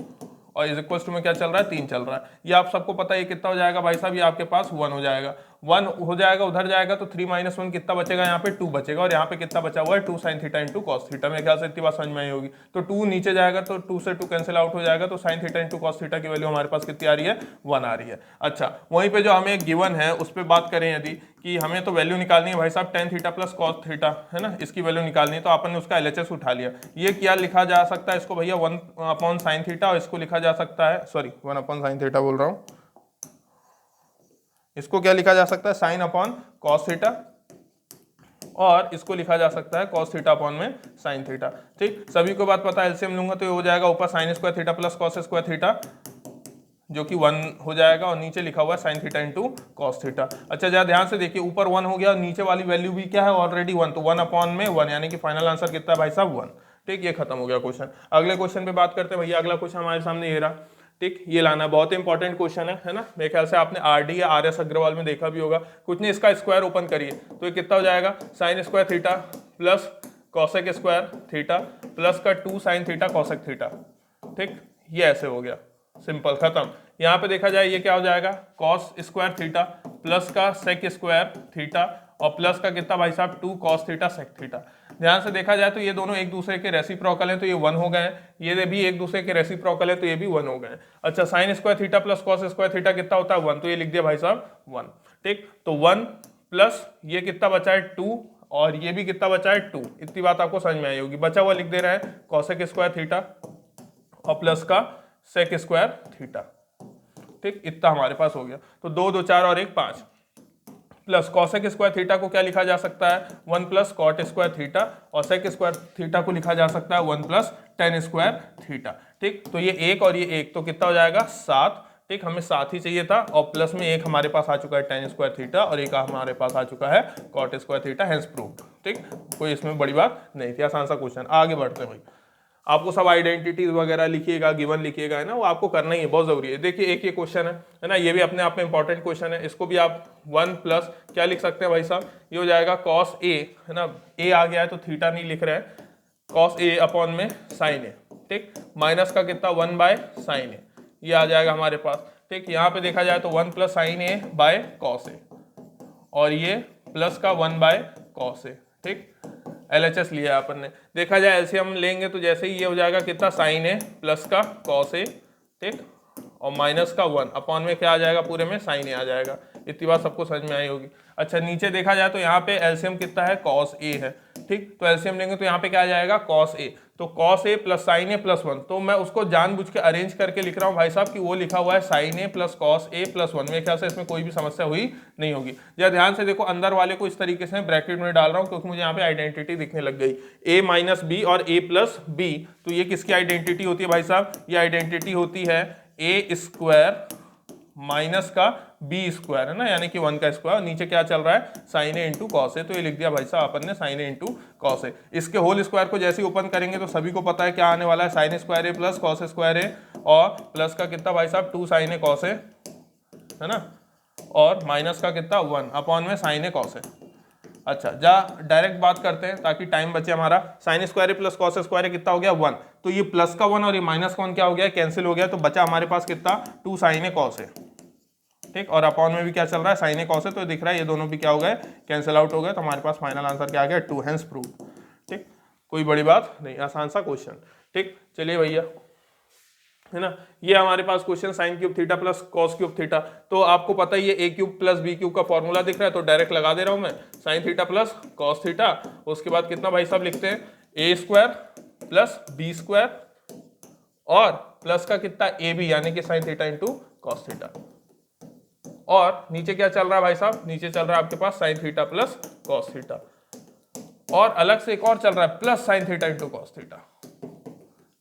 और इज इक्वल टू में क्या चल रहा है, 3 चल रहा है। ये आप सबको पता है, ये कितना हो जाएगा भाई साहब, ये आपके पास 1 हो जाएगा। 1 हो जाएगा, उधर जाएगा तो 3 - 1 कितना बचेगा, यहाँ पे 2 बचेगा, और यहाँ पे कितना बचा हुआ है 2 sin theta into cos theta. मेरे ख्याल से इतनी बात समझ में आई होगी। तो 2 नीचे जाएगा तो 2 से 2 कैंसिल आउट हो जाएगा, तो sin theta into cos theta की वैल्यू हमारे पास कितनी आ रही है, 1 आ रही है। अच्छा, वहीं पे जो हमें एक गिवन है उस पर बात करें यदि, कि हमें तो वैल्यू निकालनी है भाई साहब tan theta plus cos theta, है ना, इसकी वैल्यू निकालनी है, तो अपन ने उसका LHS उठा लिया। ये क्या लिखा जा सकता है इसको भैया, 1/sin थीटा, और इसको लिखा जा सकता है, सॉरी 1/sin थीटा बोल रहा हूँ, इसको क्या लिखा जा सकता है, साइन अपॉन कॉस थीटा, और इसको लिखा जा सकता है कॉस थीटा अपॉन में साइन थीटा। ठीक, सभी को बात पता है, एलसीएम लूंगा तो ये हो जाएगा ऊपर sign square theta plus cos square theta, जो कि 1 हो जाएगा, और नीचे लिखा हुआ है sign theta into cos theta. अच्छा, जरा ध्यान से देखिए, ऊपर 1 हो गया और नीचे वाली वैल्यू भी क्या है, ऑलरेडी 1, तो 1 अपॉन में 1, यानी कि फाइनल आंसर कितना है भाई साहब, 1। ठीक, ये खत्म हो गया क्वेश्चन। अगले क्वेश्चन पे बात करते हैं भैया। अगला क्वेश्चन हमारे सामने ये रहा। ठीक, ये लाना बहुत इंपॉर्टेंट क्वेश्चन है ना, मेरे ख्याल से आपने आरडी या आरएस अग्रवाल में देखा भी होगा। कुछ नहीं, इसका स्क्वायर ओपन करिए तो ये कितना हो जाएगा, sine square theta plus cosec square theta plus का 2 sin थीटा कॉसेक थीटा। ठीक, ये ऐसे हो गया, सिंपल, खत्म। यहाँ पे देखा जाए ये क्या हो जाएगा, कॉस स्क्वायर थीटा प्लस का सेक स्क्वायर थीटा, और प्लस का कितना भाई साहब 2 cos थीटा सेक थीटा। ध्यान से देखा जाए तो ये दोनों एक दूसरे के रेसिप्रोकल हैं, तो ये 1 हो गए हैं, ये भी एक दूसरे के रेसिप्रोकल है, तो ये भी 1 हो गए हैं। अच्छा, sign square theta plus cos square theta कितना होता है, 1, तो ये लिख दिया भाई साहब 1। ठीक, तो 1 प्लस ये कितना बचा है 2, और ये भी कितना बचा है 2। इतनी बात आपको समझ में आई होगी। बचा हुआ लिख दे रहा है कॉसेक स्क्वायर थीटा और प्लस का सेक स्क्वायर थीटा। ठीक, इतना हमारे पास हो गया। तो 2 2 4 और 1 5, प्लस कॉसेक स्क्वायर थीटा को क्या लिखा जा सकता है, 1 प्लस कॉट स्क्वायर थीटा, और सेक स्क्वायर थीटा को लिखा जा सकता है 1 प्लस टेन स्क्वायर थीटा। ठीक, तो ये 1 और ये 1, तो कितना हो जाएगा 7। ठीक, हमें 7 ही चाहिए था, और प्लस में 1 हमारे पास आ चुका है टेन स्क्वायर थीटा, और 1 हमारे पास आ चुका है cot square theta, hence proved. ठीक, कोई इसमें बड़ी बात नहीं थी, आसान सा क्वेश्चन। आगे बढ़ते हैं भाई। आपको सब आइडेंटिटीज वगैरह लिखिएगा, गिवन लिखिएगा, है ना, वो आपको करना ही है, बहुत जरूरी है। देखिए, एक ये क्वेश्चन है ना, ये भी अपने आप में इंपॉर्टेंट क्वेश्चन है। इसको भी आप 1 प्लस क्या लिख सकते हैं भाई साहब, ये हो जाएगा कॉस ए, है ना, ए आ गया है तो थीटा नहीं लिख रहे हैं, कॉस ए अपॉन में साइन ए। ठीक, माइनस का कितना 1 बाय साइन ए, ये आ जाएगा हमारे पास। ठीक, यहाँ पे देखा जाए तो 1 plus sine A by cos a, और ये प्लस का 1 बाय कॉस ए। ठीक, LHS लिया अपन ने। देखा जाए एलसीएम लेंगे तो जैसे ही ये हो जाएगा कितना, साइन ए प्लस का कॉस ए, ठीक, और माइनस का 1 अपॉन में क्या आ जाएगा, पूरे में साइन ए आ जाएगा। इतनी बात सबको समझ में आई होगी। अच्छा, नीचे देखा जाए तो यहाँ पे एलसीएम कितना है, कॉस ए है। ठीक, तो एलसीएम लेंगे तो यहाँ पे क्या आ जाएगा, कॉस ए, तो cos A plus sine a plus 1, तो मैं उसको जानबूझ के अरेंज करके लिख रहा हूँ भाई साहब कि वो लिखा हुआ है sine a plus cos A plus 1। मेरे ख्याल से इसमें कोई भी समस्या हुई नहीं होगी। जरा ध्यान से देखो, अंदर वाले को इस तरीके से ब्रैकेट में डाल रहा हूँ क्योंकि मुझे यहाँ पे आइडेंटिटी दिखने लग गई, ए माइनस बी और ए प्लस बी। तो ये किसकी आइडेंटिटी होती है भाई साहब, ये आइडेंटिटी होती है ए स्क्वायर माइनस का बी स्क्वायर, है ना, यानी कि 1 का स्क्वायर। नीचे क्या चल रहा है, sine a into cos a, तो ये लिख दिया भाई साहब अपन ने साइन ए इंटू कॉस ए। इसके होल स्क्वायर को जैसे ही ओपन करेंगे तो सभी को पता है क्या आने वाला है, साइन स्क्वायर ए प्लस कॉस स्क्वायर ए, और प्लस का कितना भाई साहब 2 साइन ए कॉस ए, है ना, और माइनस का कितना 1 अपॉन में साइन ए कॉस ए। अच्छा, जा डायरेक्ट बात करते हैं ताकि टाइम बचे हमारा। साइन स्क्वायर ए प्लस कॉस स्क्वायर ए कितना हो गया 1, तो ये प्लस का 1 और ये माइनस का 1 क्या हो गया, कैंसिल हो गया, तो बचा हमारे पास कितना 2 साइन ए कॉस ए। ठीक, और अपॉन में भी क्या चल रहा है, साइन ए कॉस ए, तो दिख रहा है ये दोनों भी क्या हो गए, कैंसिल आउट हो गए, तो हमारे पास फाइनल आंसर क्या आ गया 2, हेंस प्रूव्ड। ठीक, कोई बड़ी बात नहीं, आसान सा क्वेश्चन। ठीक, चलिए भैया, है ना, ये हमारे पास question sine cube theta plus cos cube theta. तो आपको पता ही है a cube plus b cube का फॉर्मूला दिख रहा है, तो डायरेक्ट लगा दे रहा हूं मैं, sign theta plus cos theta, उसके बाद कितना भाई साहब लिखते हैं, ए स्क्वायर प्लस बी स्क्वायर, और प्लस का कितना ए बी, यानी कि sign theta into cos theta, और नीचे क्या चल रहा है भाई साहब, नीचे चल रहा है आपके पास sine theta plus cos theta, और अलग से एक और चल रहा है plus sine theta into cos theta.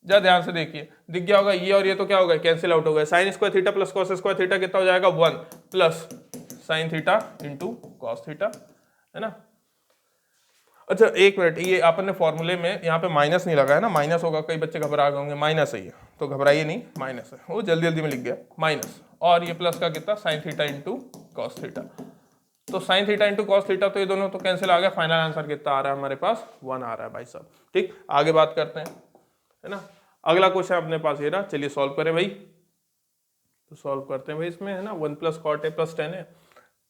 जरा ध्यान से देखिए, दिख गया होगा ये और ये तो क्या हो गया, कैंसिल आउट हो गया। Sine square theta plus cos square theta कितना हो जाएगा 1 plus sine theta into cos theta, है ना। अच्छा, एक मिनट, ये अपन ने फॉर्मूले में यहाँ पे माइनस नहीं लगा है ना, माइनस होगा, कई बच्चे घबरा गए होंगे, माइनस है ये, तो घबराइए नहीं, माइनस है, वो जल्दी जल्दी में लिख गया माइनस, और ये प्लस का कितना sine theta into cos theta, तो sine theta into cos theta, तो ये दोनों तो कैंसिल आ गया। फाइनल आंसर कितना आ रहा है हमारे पास, 1 आ रहा है भाई साहब। ठीक, आगे बात करते हैं, है ना। अगला क्वेश्चन अपने पास ये रहा, चलिए सॉल्व करें भाई। तो सॉल्व करते हैं भाई इसमें, है ना, 1 plus cot a plus tan है,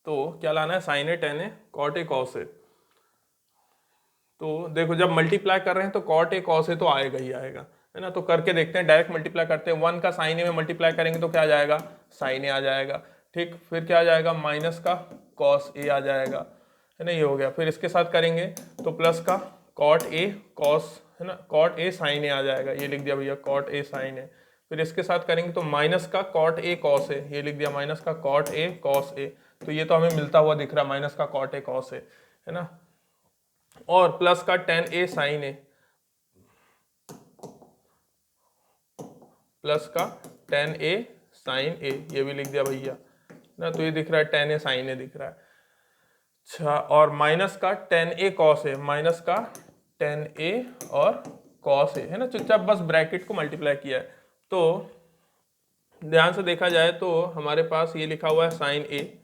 तो क्या लाना है, sine a tan a cot A cos a. तो देखो जब मल्टीप्लाई कर रहे हैं तो कॉट ए कॉस ए तो आएगा ही आएगा, है ना। तो करके देखते हैं, डायरेक्ट मल्टीप्लाई करते हैं, 1 का साइन ए में मल्टीप्लाई करेंगे तो क्या आ जाएगा, साइन ए आ जाएगा। ठीक, फिर क्या आ जाएगा, माइनस का कॉस ए आ जाएगा, है ना, ये हो गया। फिर इसके साथ करेंगे तो प्लस का कॉट ए कॉस, है ना, कॉट ए साइन ए आ जाएगा, ये लिख दिया भैया कॉट ए साइन ए। फिर इसके साथ करेंगे तो माइनस का कॉट ए कॉस ए, ये लिख दिया माइनस का कॉट ए कॉस ए। तो ये तो हमें मिलता हुआ दिख रहा है, माइनस का कॉट ए कॉस ए, है ना। और प्लस का ten A sign a, plus का टेन ए साइन ए, ये भी लिख दिया भैया ना। तो ये दिख रहा है टेन ए साइन ए दिख रहा है। अच्छा, और माइनस का टेन ए कॉस ए, माइनस का टेन ए और कॉस ए, है ना। चुपचाप बस ब्रैकेट को मल्टीप्लाई किया है। तो ध्यान से देखा जाए तो हमारे पास ये लिखा हुआ है साइन ए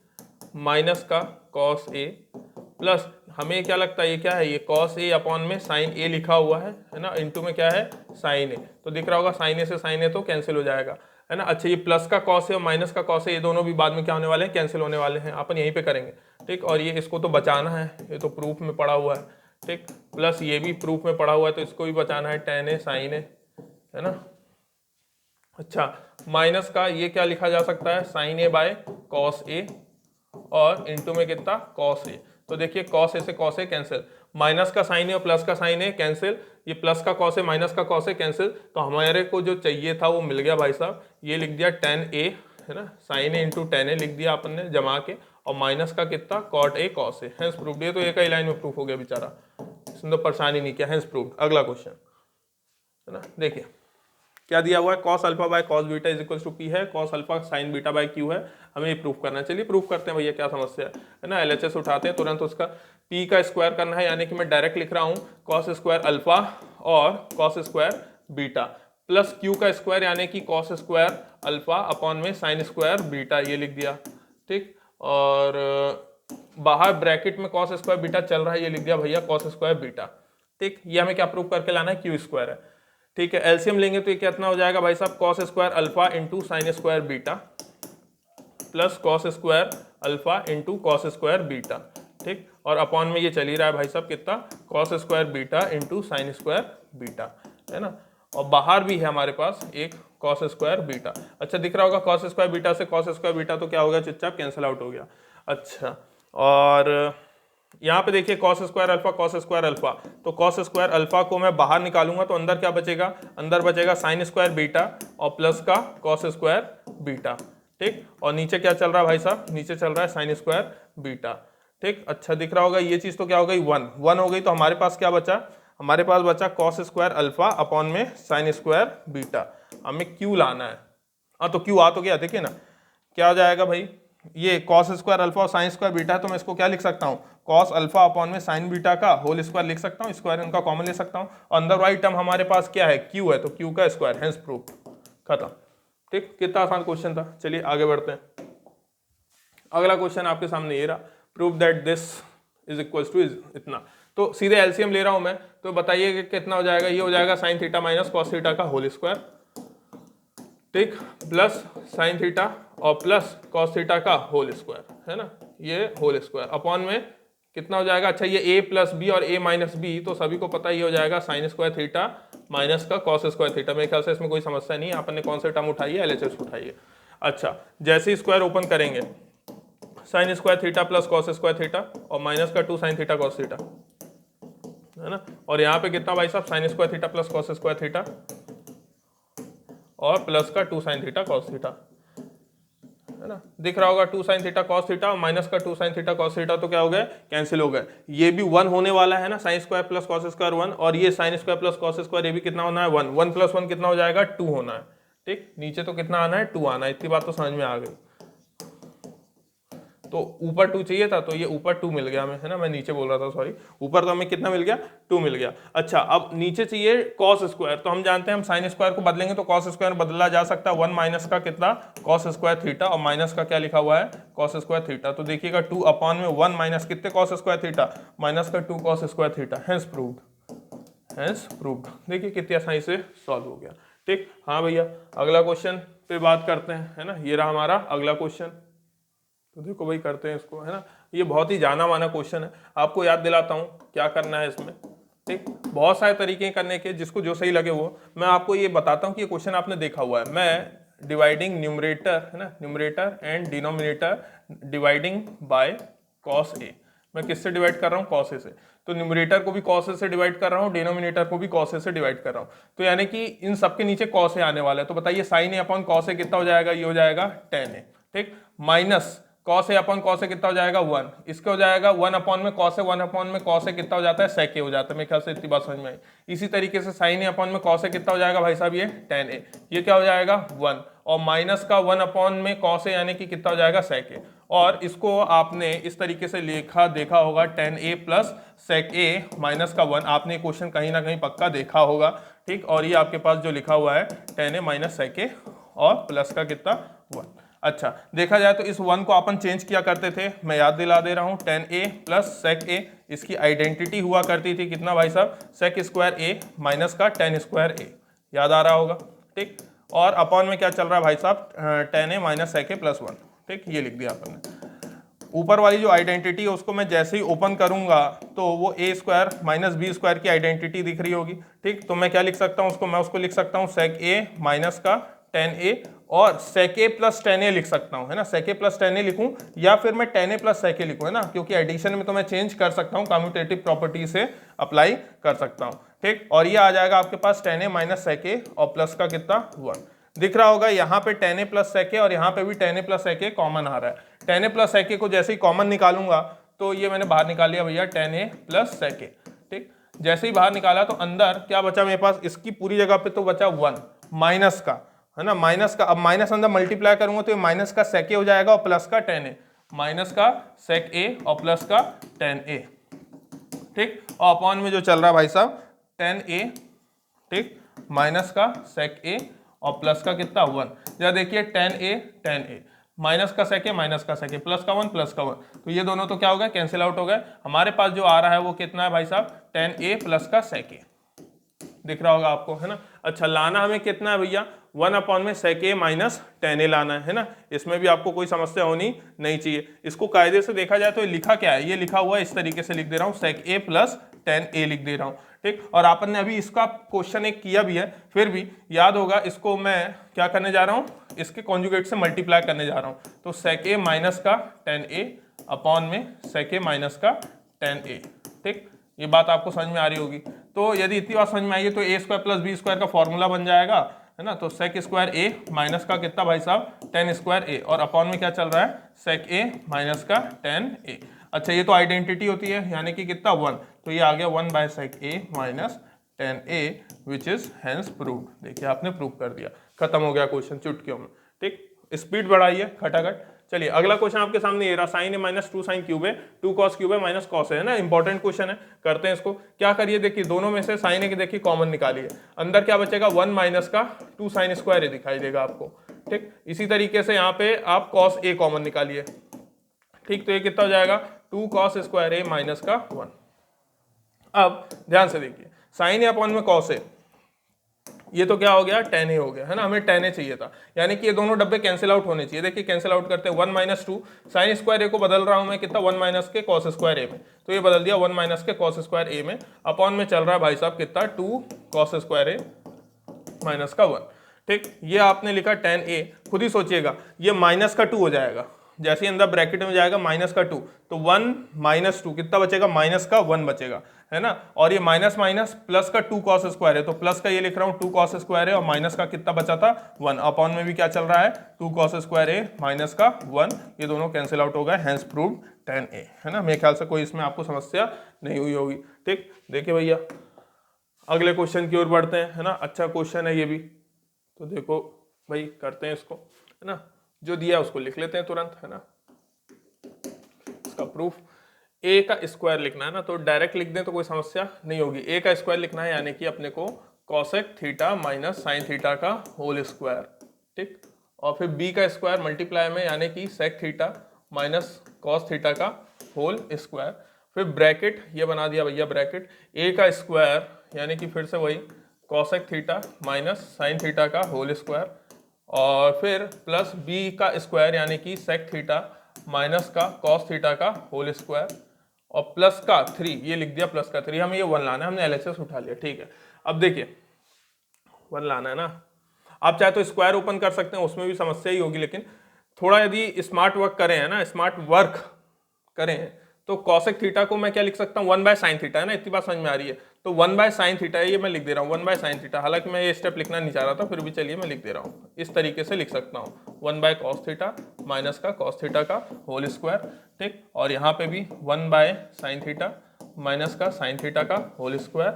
माइनस का कॉस ए, प्लस हमें क्या लगता है ये क्या है, ये कॉस ए अपॉन में साइन ए लिखा हुआ है ना, इनटू में क्या है साइन ए। तो दिख रहा होगा साइन ए से साइन ए तो कैंसिल हो जाएगा, है ना। अच्छा, ये प्लस का कॉस है और माइनस का कॉस है, ये दोनों भी बाद में क्या होने वाले हैं, कैंसिल होने वाले हैं, अपन यहीं पे करेंगे। ठीक, और ये इसको तो बचाना है, ये तो प्रूफ में पड़ा हुआ है। ठीक, प्लस ये भी प्रूफ में पड़ा हुआ है तो इसको भी बचाना है, टेन ए साइन ए, है ना। अच्छा, माइनस का ये क्या लिखा जा सकता है, sine A by cos a, और इनटू में कितना कॉस ए। तो देखिए कॉस ए से कॉस ए कैंसिल, माइनस का साइन ए और प्लस का साइन ए कैंसिल, ये प्लस का कॉस ए माइनस का कॉस ए कैंसिल। तो हमारे को जो चाहिए था वो मिल गया भाई साहब, ये लिख दिया टेन ए, है ना, साइन ए इंटू टेन ए लिख दिया अपन ने जमा के, और माइनस का कितना cot A cos A, hence proof. ये तो एक ही लाइन में प्रूफ हो गया बेचारा, इसमें तो परेशानी नहीं किया, हैंस प्रूफ। अगला क्वेश्चन, है ना, देखिए क्या दिया हुआ है, cos alpha by cos beta is equal to p है, cos alpha sine beta by q है, हमें ये प्रूफ करना है। चलिए प्रूफ करते हैं भैया, क्या समस्या है ना। एलएचएस उठाते हैं तुरंत, उसका पी का स्क्वायर करना है, यानी कि मैं डायरेक्ट लिख रहा हूँ कॉस स्क्वायर अल्फा और cos square beta, plus Q का स्क्वायर यानी कि कॉस स्क्वायर अल्फा अपॉन में साइन स्क्वायर बीटा, ये लिख दिया। ठीक, और बाहर ब्रैकेट में कॉस स्क्वायर बीटा चल रहा है, ये लिख दिया भैया कॉस स्क्वायर बीटा। ठीक, ये हमें क्या प्रूफ करके लाना है, क्यू स्क्वायर है। ठीक है, एलसीएम लेंगे तो ये कितना हो जाएगा भाई साहब, cos square alpha into sine square beta plus cos square alpha into cos square beta. ठीक, और अपॉन में ये चल ही रहा है भाई साहब कितना, cos square beta into sine square beta, है ना। और बाहर भी है हमारे पास एक कॉस स्क्वायर बीटा। अच्छा, दिख रहा होगा कॉस स्क्वायर बीटा से कॉस स्क्वायर बीटा तो क्या हो गया, चुपचाप कैंसिल आउट हो गया। अच्छा, और यहाँ पे देखिए कॉस स्क्वायर अल्फा, तो कॉस स्क्वायर अल्फा को मैं बाहर निकालूंगा तो अंदर क्या बचेगा, अंदर बचेगा साइन स्क्वायर बीटा और प्लस का कॉस स्क्वायर बीटा। ठीक, और नीचे क्या चल रहा है भाई साहब, नीचे चल रहा है साइन स्क्वायर बीटा। ठीक, अच्छा दिख रहा होगा, ये चीज तो क्या हो गई, वन हो गई। तो हमारे पास क्या बचा, हमारे पास बचा कॉस स्क्वायर अल्फा अपॉन में साइन स्क्वायर बीटा। हमें क्यू लाना है। हाँ, तो क्यू आ तो गया, देखिए ना क्या हो जाएगा भाई, ये कॉस स्क्वायर अल्फा और साइन स्क्वायर बीटा है, तो मैं इसको क्या लिख सकता हूँ, कॉस अल्फा अपॉन में साइन बीटा का होल स्क्वायर लिख सकता हूँ, स्क्वायर इनका कॉमन ले सकता हूँ। अंदर वाली टर्म हमारे पास क्या है, क्यू है, तो क्यू का स्क्वायर, हेंस प्रूफ, खत्म। ठीक, कितना आसान क्वेश्चन था। चलिए आगे बढ़ते हैं। अगला क्वेश्चन आपके सामने ये रहा, prove that this is equals to इतना। तो सीधे एलसीएम ले रहा हूं मैं, तो बताइए कि कितना हो जाएगा, ये हो जाएगा sine theta minus cos theta का होल स्क्वायर, ठीक, प्लस साइन थीटा और प्लस कॉस थीटा का होल स्क्वायर, है ना, ये होल स्क्वायर अपॉन में कितना हो जाएगा। अच्छा, ये a प्लस बी और a माइनस बी, तो सभी को पता ही हो जाएगा साइन स्क्वायर थीटा माइनस का कॉस स्क्वायर थीटा। मेरे ख्याल से इसमें कोई समस्या नहीं है, आपने कौन से टर्म उठाई है, एलएचएस उठाई है। अच्छा, जैसे ही स्क्वायर ओपन करेंगे, sign square theta plus cos square theta और माइनस का 2 साइन थीटा कॉस थीटा, है ना। और यहाँ पे कितना भाई साहब, sine square theta plus cos square theta और प्लस का 2 साइन थीटा कॉस थीटा, है ना। दिख रहा होगा 2 साइन थीटा कॉस थीटा और माइनस का 2 साइन थीटा कॉस थीटा, तो क्या हो गए, कैंसिल हो गए। ये भी 1 होने वाला है ना, sine square plus cos square 1, और ये sine square plus cos square, ये भी कितना होना है, 1, 1 प्लस 1 कितना हो जाएगा, 2 होना है। ठीक, नीचे तो कितना आना है, 2 आना है, इतनी बात तो समझ में आ गई। तो ऊपर 2 चाहिए था, तो ये ऊपर 2 मिल गया हमें, है ना, मैं नीचे बोल रहा था, सॉरी। ऊपर तो हमें कितना मिल गया, 2 मिल गया। अच्छा, अब नीचे चाहिए कॉस स्क्वायर, तो हम जानते हैं हम साइन स्क्वायर को बदलेंगे तो कॉस स्क्वायर बदला जा सकता है, 1 माइनस का कितना, कॉस स्क्वायर थीटा, और माइनस का क्या लिखा हुआ है, कॉस स्क्वायर थीटा। तो देखिएगा 2 अपॉन में 1 माइनस कितने कॉस स्क्वायर थीटा, माइनस का 2 cos square theta, hence proved. देखिए कितनी आसानी से सॉल्व हो गया। ठीक, हाँ भैया, अगला क्वेश्चन पे बात करते हैं, है ना। ये रहा हमारा अगला क्वेश्चन, तो देखो भाई करते हैं इसको, है ना। ये बहुत ही जाना माना क्वेश्चन है, आपको याद दिलाता हूँ क्या करना है इसमें। ठीक, बहुत सारे तरीके करने के, जिसको जो सही लगे वो। मैं आपको ये बताता हूँ कि ये क्वेश्चन आपने देखा हुआ है। मैं डिवाइडिंग न्यूमरेटर, है ना, numerator and denominator dividing by cos a. मैं किससे डिवाइड कर रहा हूँ? कॉस ए से। तो न्यूमरेटर को भी कॉस ए से डिवाइड कर रहा हूँ, डिनोमिनेटर को भी कॉस ए से डिवाइड कर रहा हूँ। तो यानी कि इन सबके नीचे कॉस ए आने वाला है। तो बताइए sign A upon cos A कितना हो जाएगा? ये हो जाएगा tan ए। ठीक, minus cos A upon cos A कितना हो जाएगा? 1। इसके हो जाएगा 1 अपॉन में कॉस ए, 1 अपॉन में कॉस ए कितना हो जाता है? sec ए हो जाता है। मेरे ख्याल से इतनी बात समझ में आई। इसी तरीके से साइन ए अपॉन में कॉस ए कितना हो जाएगा भाई साहब? ये tan ए। ये क्या हो जाएगा? 1। और माइनस का 1 अपॉन में कॉस ए यानी कि कितना हो जाएगा? sec ए। और इसको आपने इस तरीके से लिखा देखा होगा, tan A plus sec A minus का 1। आपने क्वेश्चन कहीं ना कहीं पक्का देखा होगा। ठीक, और ये आपके पास जो लिखा हुआ है tan ए माइनस sec ए और प्लस का कितना? 1। अच्छा, देखा जाए तो इस 1 को अपन चेंज किया करते थे, मैं याद दिला दे रहा हूँ। tan ए प्लस sec ए, इसकी आइडेंटिटी हुआ करती थी कितना भाई साहब? sec स्क्वायर ए माइनस का tan स्क्वायर ए। याद आ रहा होगा। ठीक, और अपॉन में क्या चल रहा है भाई साहब? tan ए माइनस sec ए प्लस 1। ठीक, ये लिख दिया अपन ने। ऊपर वाली जो आइडेंटिटी है उसको मैं जैसे ही ओपन करूंगा तो वो ए स्क्वायर माइनस बी स्क्वायर की आइडेंटिटी दिख रही होगी। ठीक, तो मैं क्या लिख सकता हूँ उसको? मैं उसको लिख सकता हूँ sec ए माइनस का tan ए और sec ए प्लस tan ए लिख सकता हूँ, है ना। sec ए प्लस tan ए लिखूं या फिर मैं tan ए प्लस sec ए लिखूं, है ना, क्योंकि एडिशन में तो मैं चेंज कर सकता हूँ, कम्यूटेटिव प्रॉपर्टी से अप्लाई कर सकता हूँ। ठीक, और ये आ जाएगा आपके पास tan ए माइनस sec ए और प्लस का कितना? 1। दिख रहा होगा यहाँ पे tan ए प्लस sec ए और यहाँ पे भी tan ए प्लस sec ए कॉमन आ रहा है। tan ए प्लस sec ए को जैसे ही कॉमन निकालूंगा तो ये मैंने बाहर निकाल लिया भैया tan ए प्लस sec ए। ठीक, जैसे ही बाहर निकाला तो अंदर क्या बचा मेरे पास? इसकी पूरी जगह पे तो बचा 1 माइनस का, है ना, माइनस का। अब माइनस अंदर मल्टीप्लाई करूंगा तो ये माइनस का sec ए हो जाएगा और प्लस का tan ए, माइनस का sec ए और प्लस का tan ए। ठीक, और अपॉन में जो चल रहा है भाई साहब tan ए, ठीक, माइनस का sec ए और प्लस का कितना? 1। जरा देखिए tan ए माइनस का sec ए माइनस का sec ए प्लस का 1 प्लस का 1, तो ये दोनों तो क्या हो गए? कैंसिल आउट हो गए। हमारे पास जो आ रहा है वो कितना है भाई साहब? tan ए प्लस का sec ए। दिख रहा होगा आपको, है ना। अच्छा, लाना हमें कितना है भैया? 1 अपॉन में sec ए माइनस tan ए लाना है ना। इसमें भी आपको कोई समस्या होनी नहीं चाहिए। इसको कायदे से देखा जाए तो ये लिखा क्या है? ये लिखा हुआ है इस तरीके से लिख दे रहा हूँ, sec ए प्लस tan ए लिख दे रहा हूँ। ठीक, और आपन ने अभी इसका क्वेश्चन एक किया भी है, फिर भी याद होगा। इसको मैं क्या करने जा रहा हूँ? इसके कॉन्जुगेट से मल्टीप्लाई करने जा रहा हूँ। तो sec ए माइनस का tan ए अपॉन में sec ए माइनस का tan ए। ठीक, ये बात आपको समझ में आ रही होगी। तो यदि इतनी बात समझ में आई है तो ए स्क्वायर प्लस बी स्क्वायर का फॉर्मूला बन जाएगा, है ना। तो sec स्क्वायर ए माइनस का कितना भाई साहब? tan स्क्वायर ए, और अपॉन में क्या चल रहा है? sec ए माइनस का tan ए। अच्छा, ये तो आइडेंटिटी होती है यानी कि कितना? 1। तो ये आ गया 1 by sec A minus tan A which is hence proved. देखिए आपने प्रूव कर दिया, खत्म हो गया क्वेश्चन चुटकियों में। ठीक, स्पीड बढ़ाइए खटाखट। चलिए अगला क्वेश्चन आपके सामने ये रहा, sign A minus 2 sine cube है, 2 कॉस क्यूब है माइनस कॉस है ना। इंपॉर्टेंट क्वेश्चन है, करते हैं इसको। क्या करिए, देखिए दोनों में से साइन ए की देखिए कॉमन निकालिए। अंदर क्या बचेगा? 1 माइनस का 2 साइन स्क्वायर ए दिखाई देगा आपको। ठीक, इसी तरीके से यहाँ पे आप कॉस ए कॉमन निकालिए। ठीक, तो ये कितना हो जाएगा? 2 कॉस स्क्वायर ए माइनस का 1। अब ध्यान से देखिए, साइन ए अपॉन में कॉस ए, ये तो क्या हो गया? tan ए हो गया, है ना। हमें tan ए चाहिए था, यानी कि ये दोनों डब्बे कैंसिल आउट होने चाहिए। देखिए कैंसिल आउट करते हैं, 1 माइनस 2 साइन स्क्वायर ए को बदल रहा हूं मैं कितना? 1 माइनस के कॉस स्क्वायर ए में, तो ये बदल दिया 1 माइनस के कॉस स्क्वायर ए में। अपॉन में चल रहा है भाई साहब कितना? 2 कॉस स्क्वायर ए माइनस का 1। ठीक, ये आपने लिखा tan ए, खुद ही सोचिएगा ये माइनस का 2 हो जाएगा। जैसे ही अंदर ब्रैकेट में जाएगा माइनस का 2, तो 1 माइनस 2 कितना बचेगा? माइनस का 1 बचेगा, है ना। और ये माइनस माइनस प्लस का 2 कॉस स्क्वायर है, तो प्लस का ये लिख रहा हूँ 2 कॉस स्क्वायर है, और माइनस का कितना बचा था? 1। अपॉन में भी क्या चल रहा है? 2 कॉस स्क्वायर ए माइनस का 1। ये दोनों कैंसिल आउट हो गए, हेंस प्रूव्ड tan ए, है ना। मेरे ख्याल से कोई इसमें आपको समस्या नहीं हुई होगी। ठीक, देखिए भैया अगले क्वेश्चन की ओर बढ़ते हैं, है ना। अच्छा क्वेश्चन है ये भी, तो देखो भाई करते हैं इसको, है ना। जो दिया उसको लिख लेते हैं तुरंत, है ना। इसका प्रूफ, ए का स्क्वायर लिखना है ना, तो डायरेक्ट लिख दें तो कोई समस्या नहीं होगी। ए का स्क्वायर लिखना है यानी कि अपने को cosec theta minus sine theta का होल स्क्वायर। ठीक, और फिर बी का स्क्वायर मल्टीप्लाई में यानी कि sec theta minus cos theta का होल स्क्वायर। फिर ब्रैकेट ये बना दिया भैया, ब्रैकेट ए का स्क्वायर यानी कि फिर से वही cosec theta minus sine theta का होल स्क्वायर, और फिर प्लस बी का स्क्वायर यानी कि सेक थीटा माइनस का कॉस थीटा का होल स्क्वायर और प्लस का 3, ये लिख दिया प्लस का 3, हमें ये 1 लाना है, हमने एलएचएस उठा लिया। ठीक है, अब देखिए 1 लाना है ना, आप चाहे तो स्क्वायर ओपन कर सकते हैं, उसमें भी समस्या ही होगी, लेकिन थोड़ा यदि स्मार्ट वर्क करें है ना, स्मार्ट वर्क करें तो कॉसेक थीटा को मैं क्या लिख सकता हूँ, 1/sin थीटा है ना, इतनी बात समझ में आ रही है, तो 1/sin थीटा है, ये मैं लिख दे रहा हूँ 1/sin थीटा। हालांकि मैं ये स्टेप लिखना नहीं चाह रहा था, फिर भी चलिए मैं लिख दे रहा हूँ, इस तरीके से लिख सकता हूँ 1/cos थीटा माइनस का cos थीटा का होल स्क्वायर। ठीक, और यहाँ पे भी 1/sin थीटा माइनस का sin थीटा का होल स्क्वायर।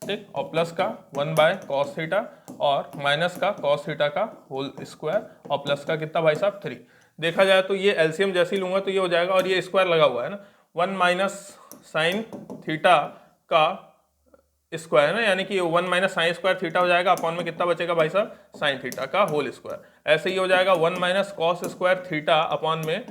ठीक, और प्लस का 1/cos थीटा और माइनस का cos थीटा का होल स्क्वायर और प्लस का कितना भाई साहब 3। देखा जाए तो ये एलसीएम जैसे ही लूंगा तो ये हो जाएगा, और ये स्क्वायर लगा हुआ है ना, 1 माइनस साइन थीटा का स्क्वायर है ना, यानी कि 1 माइनस साइन स्क्वायर थीटा हो जाएगा, अपॉन में कितना बचेगा भाई साहब, साइन थीटा का होल स्क्वायर। ऐसे ही हो जाएगा 1 minus cos square theta upon में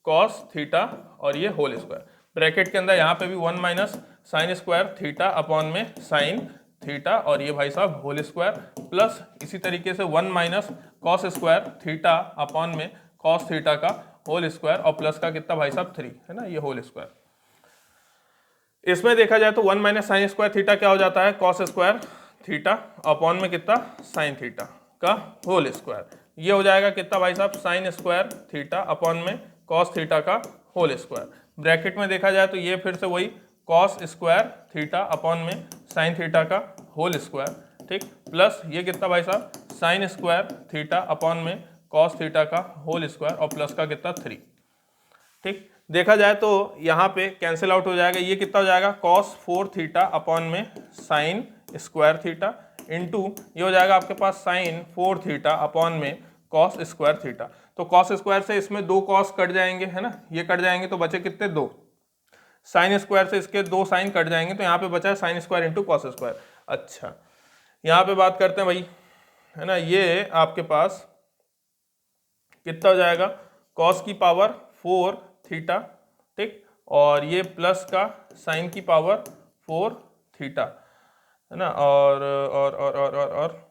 कॉस थीटा और ये होल स्क्वायर। ब्रैकेट के अंदर यहाँ पे भी 1 minus sine square theta upon में साइन थीटा और ये भाई साहब होल स्क्वायर, प्लस इसी तरीके से 1 minus cos square theta upon में कॉस थीटा का होल स्क्वायर और प्लस का कितना भाई साहब 3 है ना, ये होल स्क्वायर। इसमें देखा जाए तो 1 माइनस साइन स्क्वायर थीटा क्या हो जाता है, कॉस स्क्वायर थीटा अपॉन में कितना साइन थीटा का होल स्क्वायर, ये हो जाएगा कितना भाई साहब, साइन स्क्वायर थीटा अपॉन में कॉस थीटा का होल स्क्वायर। ब्रैकेट में देखा जाए तो ये फिर से वही कॉस स्क्वायर थीटा अपॉन में साइन थीटा का होल स्क्वायर। ठीक, प्लस ये कितना भाई साहब, साइन स्क्वायर थीटा अपॉन में कॉस थीटा का होल स्क्वायर और प्लस का कितना 3। ठीक, देखा जाए तो यहाँ पे कैंसिल आउट हो जाएगा, ये कितना हो जाएगा, कॉस 4 थीटा अपॉन में साइन स्क्वायर थीटा इंटू ये हो जाएगा आपके पास साइन 4 थीटा अपॉन में कॉस स्क्वायर थीटा। तो कॉस स्क्वायर से इसमें 2 कॉस कट जाएंगे है ना, ये कट जाएंगे तो बचे कितने 2, साइन स्क्वायर से इसके 2 साइन कट जाएंगे तो यहाँ पे बचा है sine square into cos square. अच्छा, यहाँ पे बात करते हैं भाई है ना, ये आपके पास कितना हो जाएगा, कॉस की पावर 4 थीटा। ठीक, और ये प्लस का साइन की पावर 4 थीटा है ना, और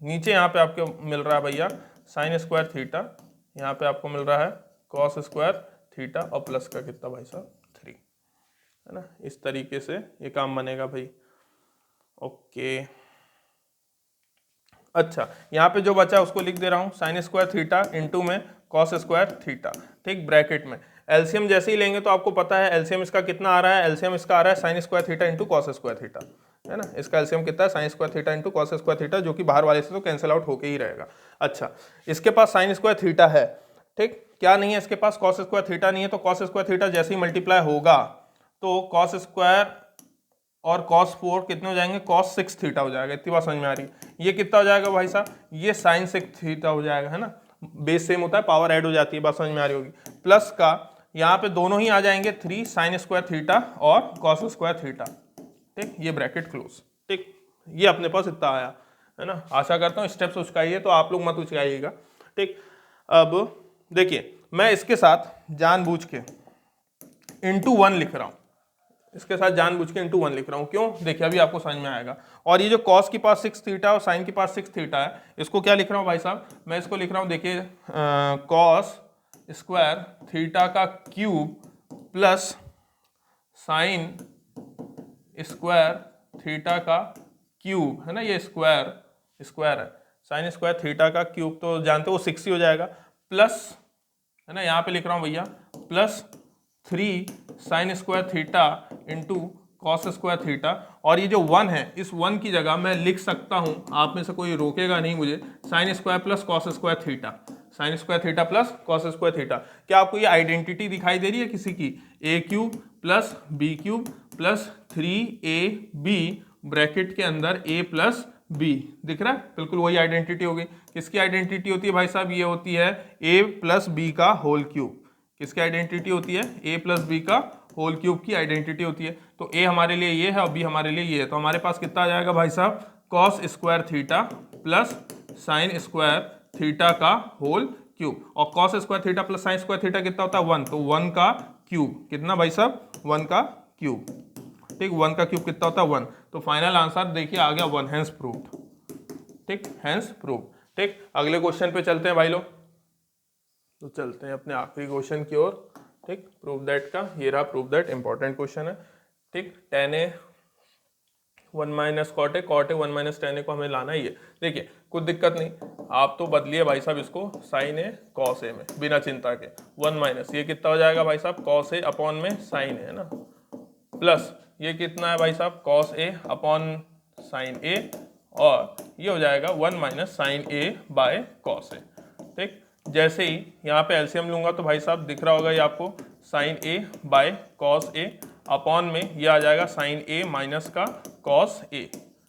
नीचे यहाँ पे आपको मिल रहा है भैया साइन स्क्वायर थीटा, यहाँ पे आपको मिल रहा है कॉस स्क्वायर थीटा और प्लस का कितना भाई साहब 3 है ना, इस तरीके से ये काम बनेगा भाई। ओके, अच्छा यहाँ पे जो बचा उसको लिख दे रहा हूँ, साइन स्क्वायर थीटा इंटू में कॉस स्क्वायर थीटा। ठीक, ब्रैकेट में एलसीएम जैसे ही लेंगे तो आपको पता है एलसीएम इसका कितना आ रहा है, एलसीएम इसका आ रहा है sine square theta into cos square theta है ना, इसका एलसीएम कितना है, sine square theta into cos square theta, जो कि बाहर वाले से तो कैंसिल आउट होके ही रहेगा। अच्छा, इसके पास साइन स्क्वायर थीटा है, ठीक, क्या नहीं है इसके पास, कॉस स्क्वायर थीटा नहीं है, तो कॉस स्क्वायर थीटा जैसे ही मल्टीप्लाई होगा तो कॉस स्क्वायर और कॉस 4 कितने हो जाएंगे, कॉस 6 थीटा हो जाएगा। इतनी बात समझ में आ रही है, ये कितना हो जाएगा भाई साहब, ये साइन 6 थीटा हो जाएगा है ना, बेस सेम होता है, पावर ऐड हो जाती है, बात समझ में आ रही होगी। प्लस का यहाँ पे दोनों ही आ जाएंगे 3 साइन स्क्वायर थीटा और कॉस स्क्वायर थीटा। ठीक, ये ब्रैकेट क्लोज। ठीक, ये अपने पास इतना आया है ना, आशा करता हूँ स्टेप्स उचकाइए तो आप लोग मत उचकाइएगा। ठीक, अब देखिए मैं इसके साथ जानबूझ के इंटू 1 लिख रहा हूँ, इसके साथ जानबूझ के इंटू 1 लिख रहा हूँ, क्यों, देखिए अभी आपको समझ में आएगा। और ये जो कॉस के पास 6 थीटा और साइन के पास 6 थीटा है, इसको क्या लिख रहा हूँ भाई साहब, मैं इसको लिख रहा हूँ, देखिए कॉस स्क्वायर थीटा का cube plus sign square theta का क्यूब है ना, ये स्क्वायर है, साइन स्क्वायर थीटा का क्यूब तो जानते हो 6 ही हो जाएगा, प्लस है ना, यहाँ पे लिख रहा हूँ भैया plus 3 sign square theta into cos square theta. और ये जो 1 है, इस 1 की जगह मैं लिख सकता हूँ, आप में से कोई रोकेगा नहीं मुझे, sine square plus cos square theta, sign square theta plus cos square theta. क्या आपको ये आइडेंटिटी दिखाई दे रही है किसी की, a cube plus b cube plus 3ab bracket के अंदर a प्लस बी दिख रहा है, बिल्कुल वही आइडेंटिटी होगी। किसकी आइडेंटिटी होती है भाई साहब, ये होती है a प्लस बी का होल क्यूब। किसकी आइडेंटिटी होती है, a प्लस बी का होल क्यूब की आइडेंटिटी होती है। तो a हमारे लिए ये है और b हमारे लिए ये है, तो हमारे पास कितना आ जाएगा भाई साहब, cos square theta plus sign square theta का होल क्यूब। और cos square theta plus sign square theta कितना होता है 1, तो 1 का क्यूब कितना भाई साहब, 1 का क्यूब। ठीक, 1 का क्यूब कितना होता है 1, तो फाइनल आंसर देखिए आ गया 1, हेंस प्रूव्ड। ठीक, हेंस प्रूव्ड। ठीक, अगले क्वेश्चन पे चलते हैं भाई लोग, तो चलते हैं अपने आखिरी क्वेश्चन की ओर। ठीक, प्रूव दैट का ये रहा प्रूव दैट, इंपॉर्टेंट क्वेश्चन है। ठीक, tan a 1 minus cot A 1 minus tan a को हमें लाना ही है। देखिए कुछ दिक्कत नहीं, आप तो बदलिए भाई साहब इसको साइन ए कॉस ए में बिना चिंता के। 1 माइनस ये कितना हो जाएगा भाई साहब कॉस ए अपॉन में साइन है ना, प्लस ये कितना है भाई साहब cos A upon sine a, और ये हो जाएगा 1 minus sine A by cos ए। ठीक, जैसे ही यहाँ पे एलसीएम लूंगा तो भाई साहब दिख रहा होगा ये आपको, sine A by cos A upon में ये आ जाएगा साइन ए माइनस का कॉस ए।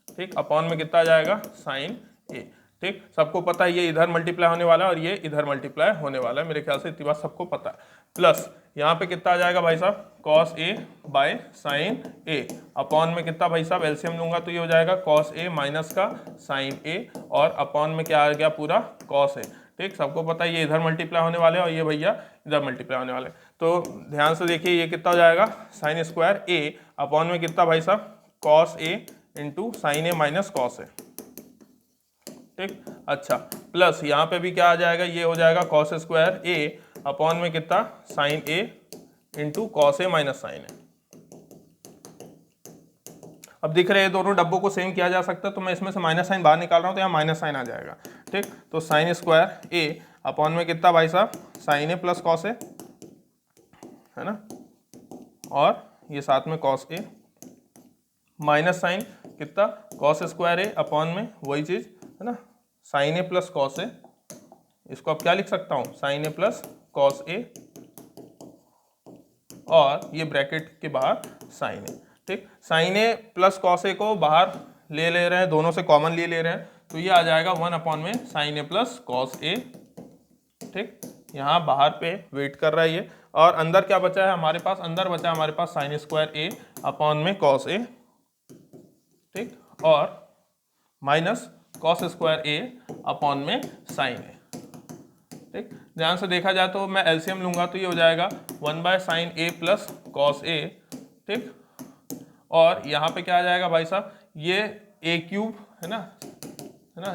ठीक, अपॉन में कितना आ जाएगा साइन ए। ठीक, सबको पता है ये इधर मल्टीप्लाई होने वाला है और ये इधर मल्टीप्लाई होने वाला है, मेरे ख्याल से इतनी बात सबको पता है। प्लस यहाँ पे कितना आ जाएगा भाई साहब कॉस ए बाय साइन ए, अपॉन में कितना भाई साहब एलसीएम लूंगा तो ये हो जाएगा कॉस ए माइनस का साइन ए, और अपॉन में क्या आ गया पूरा कॉस ए। ठीक, सबको पता है ये इधर मल्टीप्लाई होने वाले और ये भैया इधर मल्टीप्लाई होने वाले। तो ध्यान से देखिए ये कितना हो जाएगा साइन स्क्वायर ए अपॉन में कितना भाई साहब cos A into sine A minus cos A. ठीक, अच्छा प्लस यहाँ पे भी क्या आ जाएगा, ये हो जाएगा कॉस स्क्वायर ए अपॉन में कितना sine a into cos A minus sine ए। अब दिख रहे हैं दोनों डब्बों को सेम किया जा सकता है, तो मैं इसमें से माइनस साइन बाहर निकाल रहा हूँ तो यहाँ माइनस साइन आ जाएगा। ठीक, तो साइन स्क्वायर ए अपॉन में कितना भाई साहब साइन ए प्लस कॉस ए है ना, और ये साथ में कॉस ए माइनस साइन कितना कॉस स्क्वायर ए अपॉन में वही चीज है ना साइन ए प्लस कॉस ए। इसको अब क्या लिख सकता हूँ sign a plus cos a, और ये ब्रैकेट के बाहर साइन ए। ठीक, साइन ए प्लस कॉस ए को बाहर ले रहे हैं, दोनों से कॉमन ले रहे हैं, तो ये आ जाएगा 1 अपॉन में साइन ए प्लस कॉस ए। ठीक, यहाँ बाहर पे वेट कर रहा है ये, और अंदर क्या बचा है हमारे पास, अंदर बचा है हमारे पास साइन स्क्वायर ए अपॉन में कॉस ए। ठीक, और माइनस कॉस स्क्वायर ए अपॉन में साइन ए। ठीक, ध्यान से देखा जाए तो मैं एलसीएम लूंगा तो ये हो जाएगा 1 by sine a plus cos ए। ठीक, और यहाँ पे क्या आ जाएगा भाई साहब ये ए क्यूब है ना,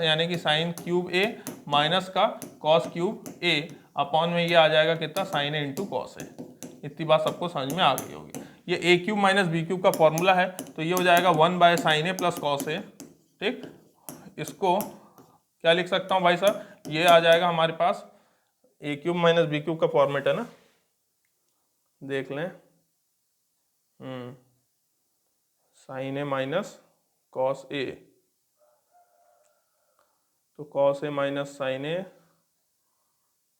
यानी कि साइन क्यूब ए माइनस का कॉस क्यूब ए अपॉन में ये आ जाएगा कितना sine a into cos a. इतनी बात सबको समझ में आ गई होगी। ये a cube minus b cube का फॉर्मूला है, तो ये हो जाएगा 1 by sine a plus cos ए। ठीक, इसको क्या लिख सकता हूँ भाई साहब, ये आ जाएगा हमारे पास ए क्यूब माइनस बी क्यूब का फॉर्मेट है ना, देख लें, sign A minus cos a, तो कॉस ए माइनस साइन ए।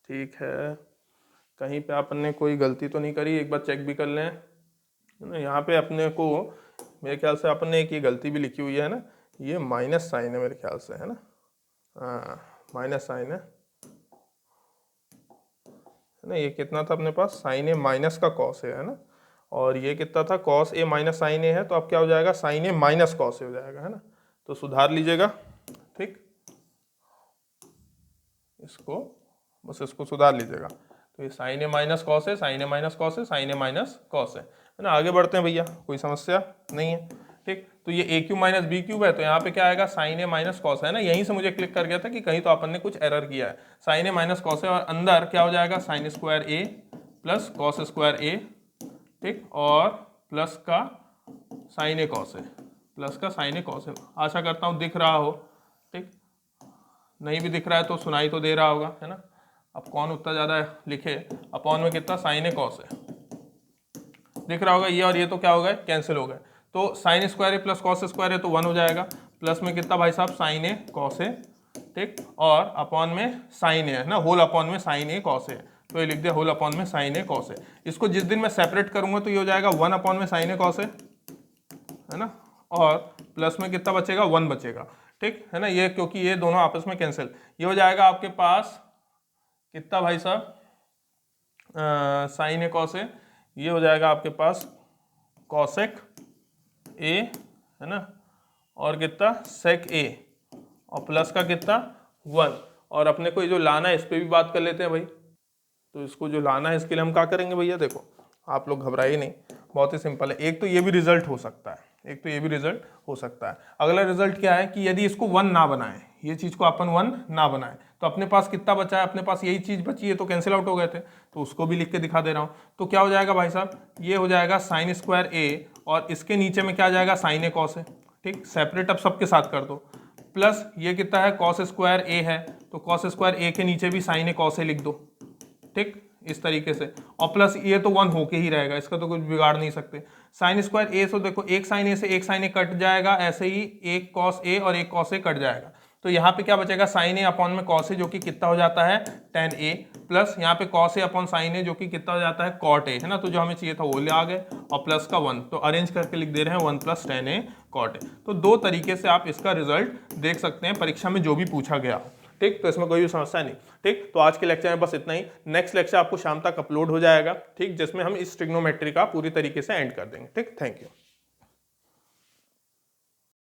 ठीक है, कहीं पे आपने कोई गलती तो नहीं करी, एक बार चेक भी कर लें ना। यहाँ पे अपने को मेरे ख्याल से अपने एक ये गलती भी लिखी हुई है ना, ये माइनस साइन है मेरे ख्याल से है ना, हाँ माइनस साइन है ना। ये कितना था अपने पास साइन ए माइनस का कॉस ए है ना, और ये कितना था कॉस ए माइनस साइन ए है, तो अब क्या हो जाएगा sine A minus cos A हो जाएगा है ना, तो सुधार लीजिएगा। ठीक, इसको बस इसको सुधार लीजिएगा, तो ये साइन ए माइनस कॉस है, साइन ए माइनस कॉस है, साइन ए माइनस कॉस है ना। आगे बढ़ते हैं भैया, कोई समस्या नहीं है। ठीक, तो ये a cube minus b cube है, तो यहाँ पे क्या आएगा साइन ए माइनस कॉस है ना। यहीं से मुझे क्लिक कर गया था कि कहीं तो अपन ने कुछ एरर किया है। साइन ए माइनस कॉस है, और अंदर क्या हो जाएगा साइन स्क्वायर ए प्लस कॉस स्क्वायर ए। ठीक, और प्लस का साइन ए कॉस है, प्लस का साइन ए कॉस है। आशा करता हूँ दिख रहा हो। ठीक, नहीं भी दिख रहा है तो सुनाई तो दे रहा होगा है ना। अब कौन उतना ज़्यादा लिखे, अपॉन में कितना साइन ए कॉस है दिख रहा होगा, ये और ये तो क्या हो गए कैंसिल हो गए, तो साइन स्क्वायर ए प्लस कॉस स्क्वायर है तो 1 हो जाएगा, प्लस में कितना भाई साहब साइन ए कॉस ए। ठीक, और अपॉन में साइन ए है ना, होल अपॉन में साइन ए कॉस ए, तो ये लिख दिया होल अपॉन में साइन ए कॉस ए। इसको जिस दिन मैं सेपरेट करूंगा तो ये हो जाएगा 1 अपॉन में साइन ए कॉस ए है ना, और प्लस में कितना बचेगा 1 बचेगा। ठीक है ना, ये क्योंकि ये दोनों आपस में कैंसिल, ये हो जाएगा आपके पास कितना भाई साहब साइन ए कॉस ए, ये हो जाएगा आपके पास कॉसेक ए है ना, और कितना सेक ए, और प्लस का कितना 1। और अपने को ये जो लाना है इस पर भी बात कर लेते हैं भाई। तो इसको जो लाना है इसके लिए हम क्या करेंगे भैया, देखो आप लोग घबराइए नहीं, बहुत ही सिंपल है। एक तो ये भी रिजल्ट हो सकता है, एक तो ये भी रिजल्ट हो सकता है। अगला रिजल्ट क्या है कि यदि इसको 1 ना बनाएं, ये चीज को अपन 1 ना बनाए। तो अपने पास कितना बचा है, अपने पास यही चीज बची है, तो कैंसिल आउट हो गए थे, तो उसको भी लिख के दिखा दे रहा हूँ। तो क्या हो जाएगा भाई साहब, ये हो जाएगा साइन स्क्वायर ए, और इसके नीचे में क्या आ जाएगा, साइन ए कॉस ए। ठीक, सेपरेट अब सबके साथ कर दो, प्लस ये कितना है, कॉस स्क्वायर ए है, तो कॉस स्क्वायर ए के नीचे भी साइन ए कॉस ए लिख दो। ठीक, इस तरीके से, और प्लस ये तो 1 होके ही रहेगा, इसका तो कुछ बिगाड़ नहीं सकते। साइन स्क्वायर ए, तो देखो एक साइन ए से एक साइन ए कट जाएगा, ऐसे ही एक कॉस ए और एक कॉस ए कट जाएगा। तो यहाँ पे क्या बचेगा, साइन ए अपॉन में कॉस ए, जो कि कितना हो जाता है tan ए, प्लस यहाँ पे कॉस ए अपॉन साइन ए, जो कि कितना हो जाता है कॉट ए, है ना। तो जो हमें चाहिए था वो ले आ गए, और प्लस का 1, तो अरेंज करके लिख दे रहे हैं 1 + tan ए कॉट ए। तो दो तरीके से आप इसका रिजल्ट देख सकते हैं परीक्षा में जो भी पूछा गया। ठीक, तो इसमें कोई भी समस्या नहीं। ठीक, तो आज के लेक्चर में बस इतना ही। नेक्स्ट लेक्चर आपको शाम तक अपलोड हो जाएगा, ठीक, जिसमें हम इस ट्रिग्नोमेट्री का पूरी तरीके से एंड कर देंगे। ठीक, थैंक यू।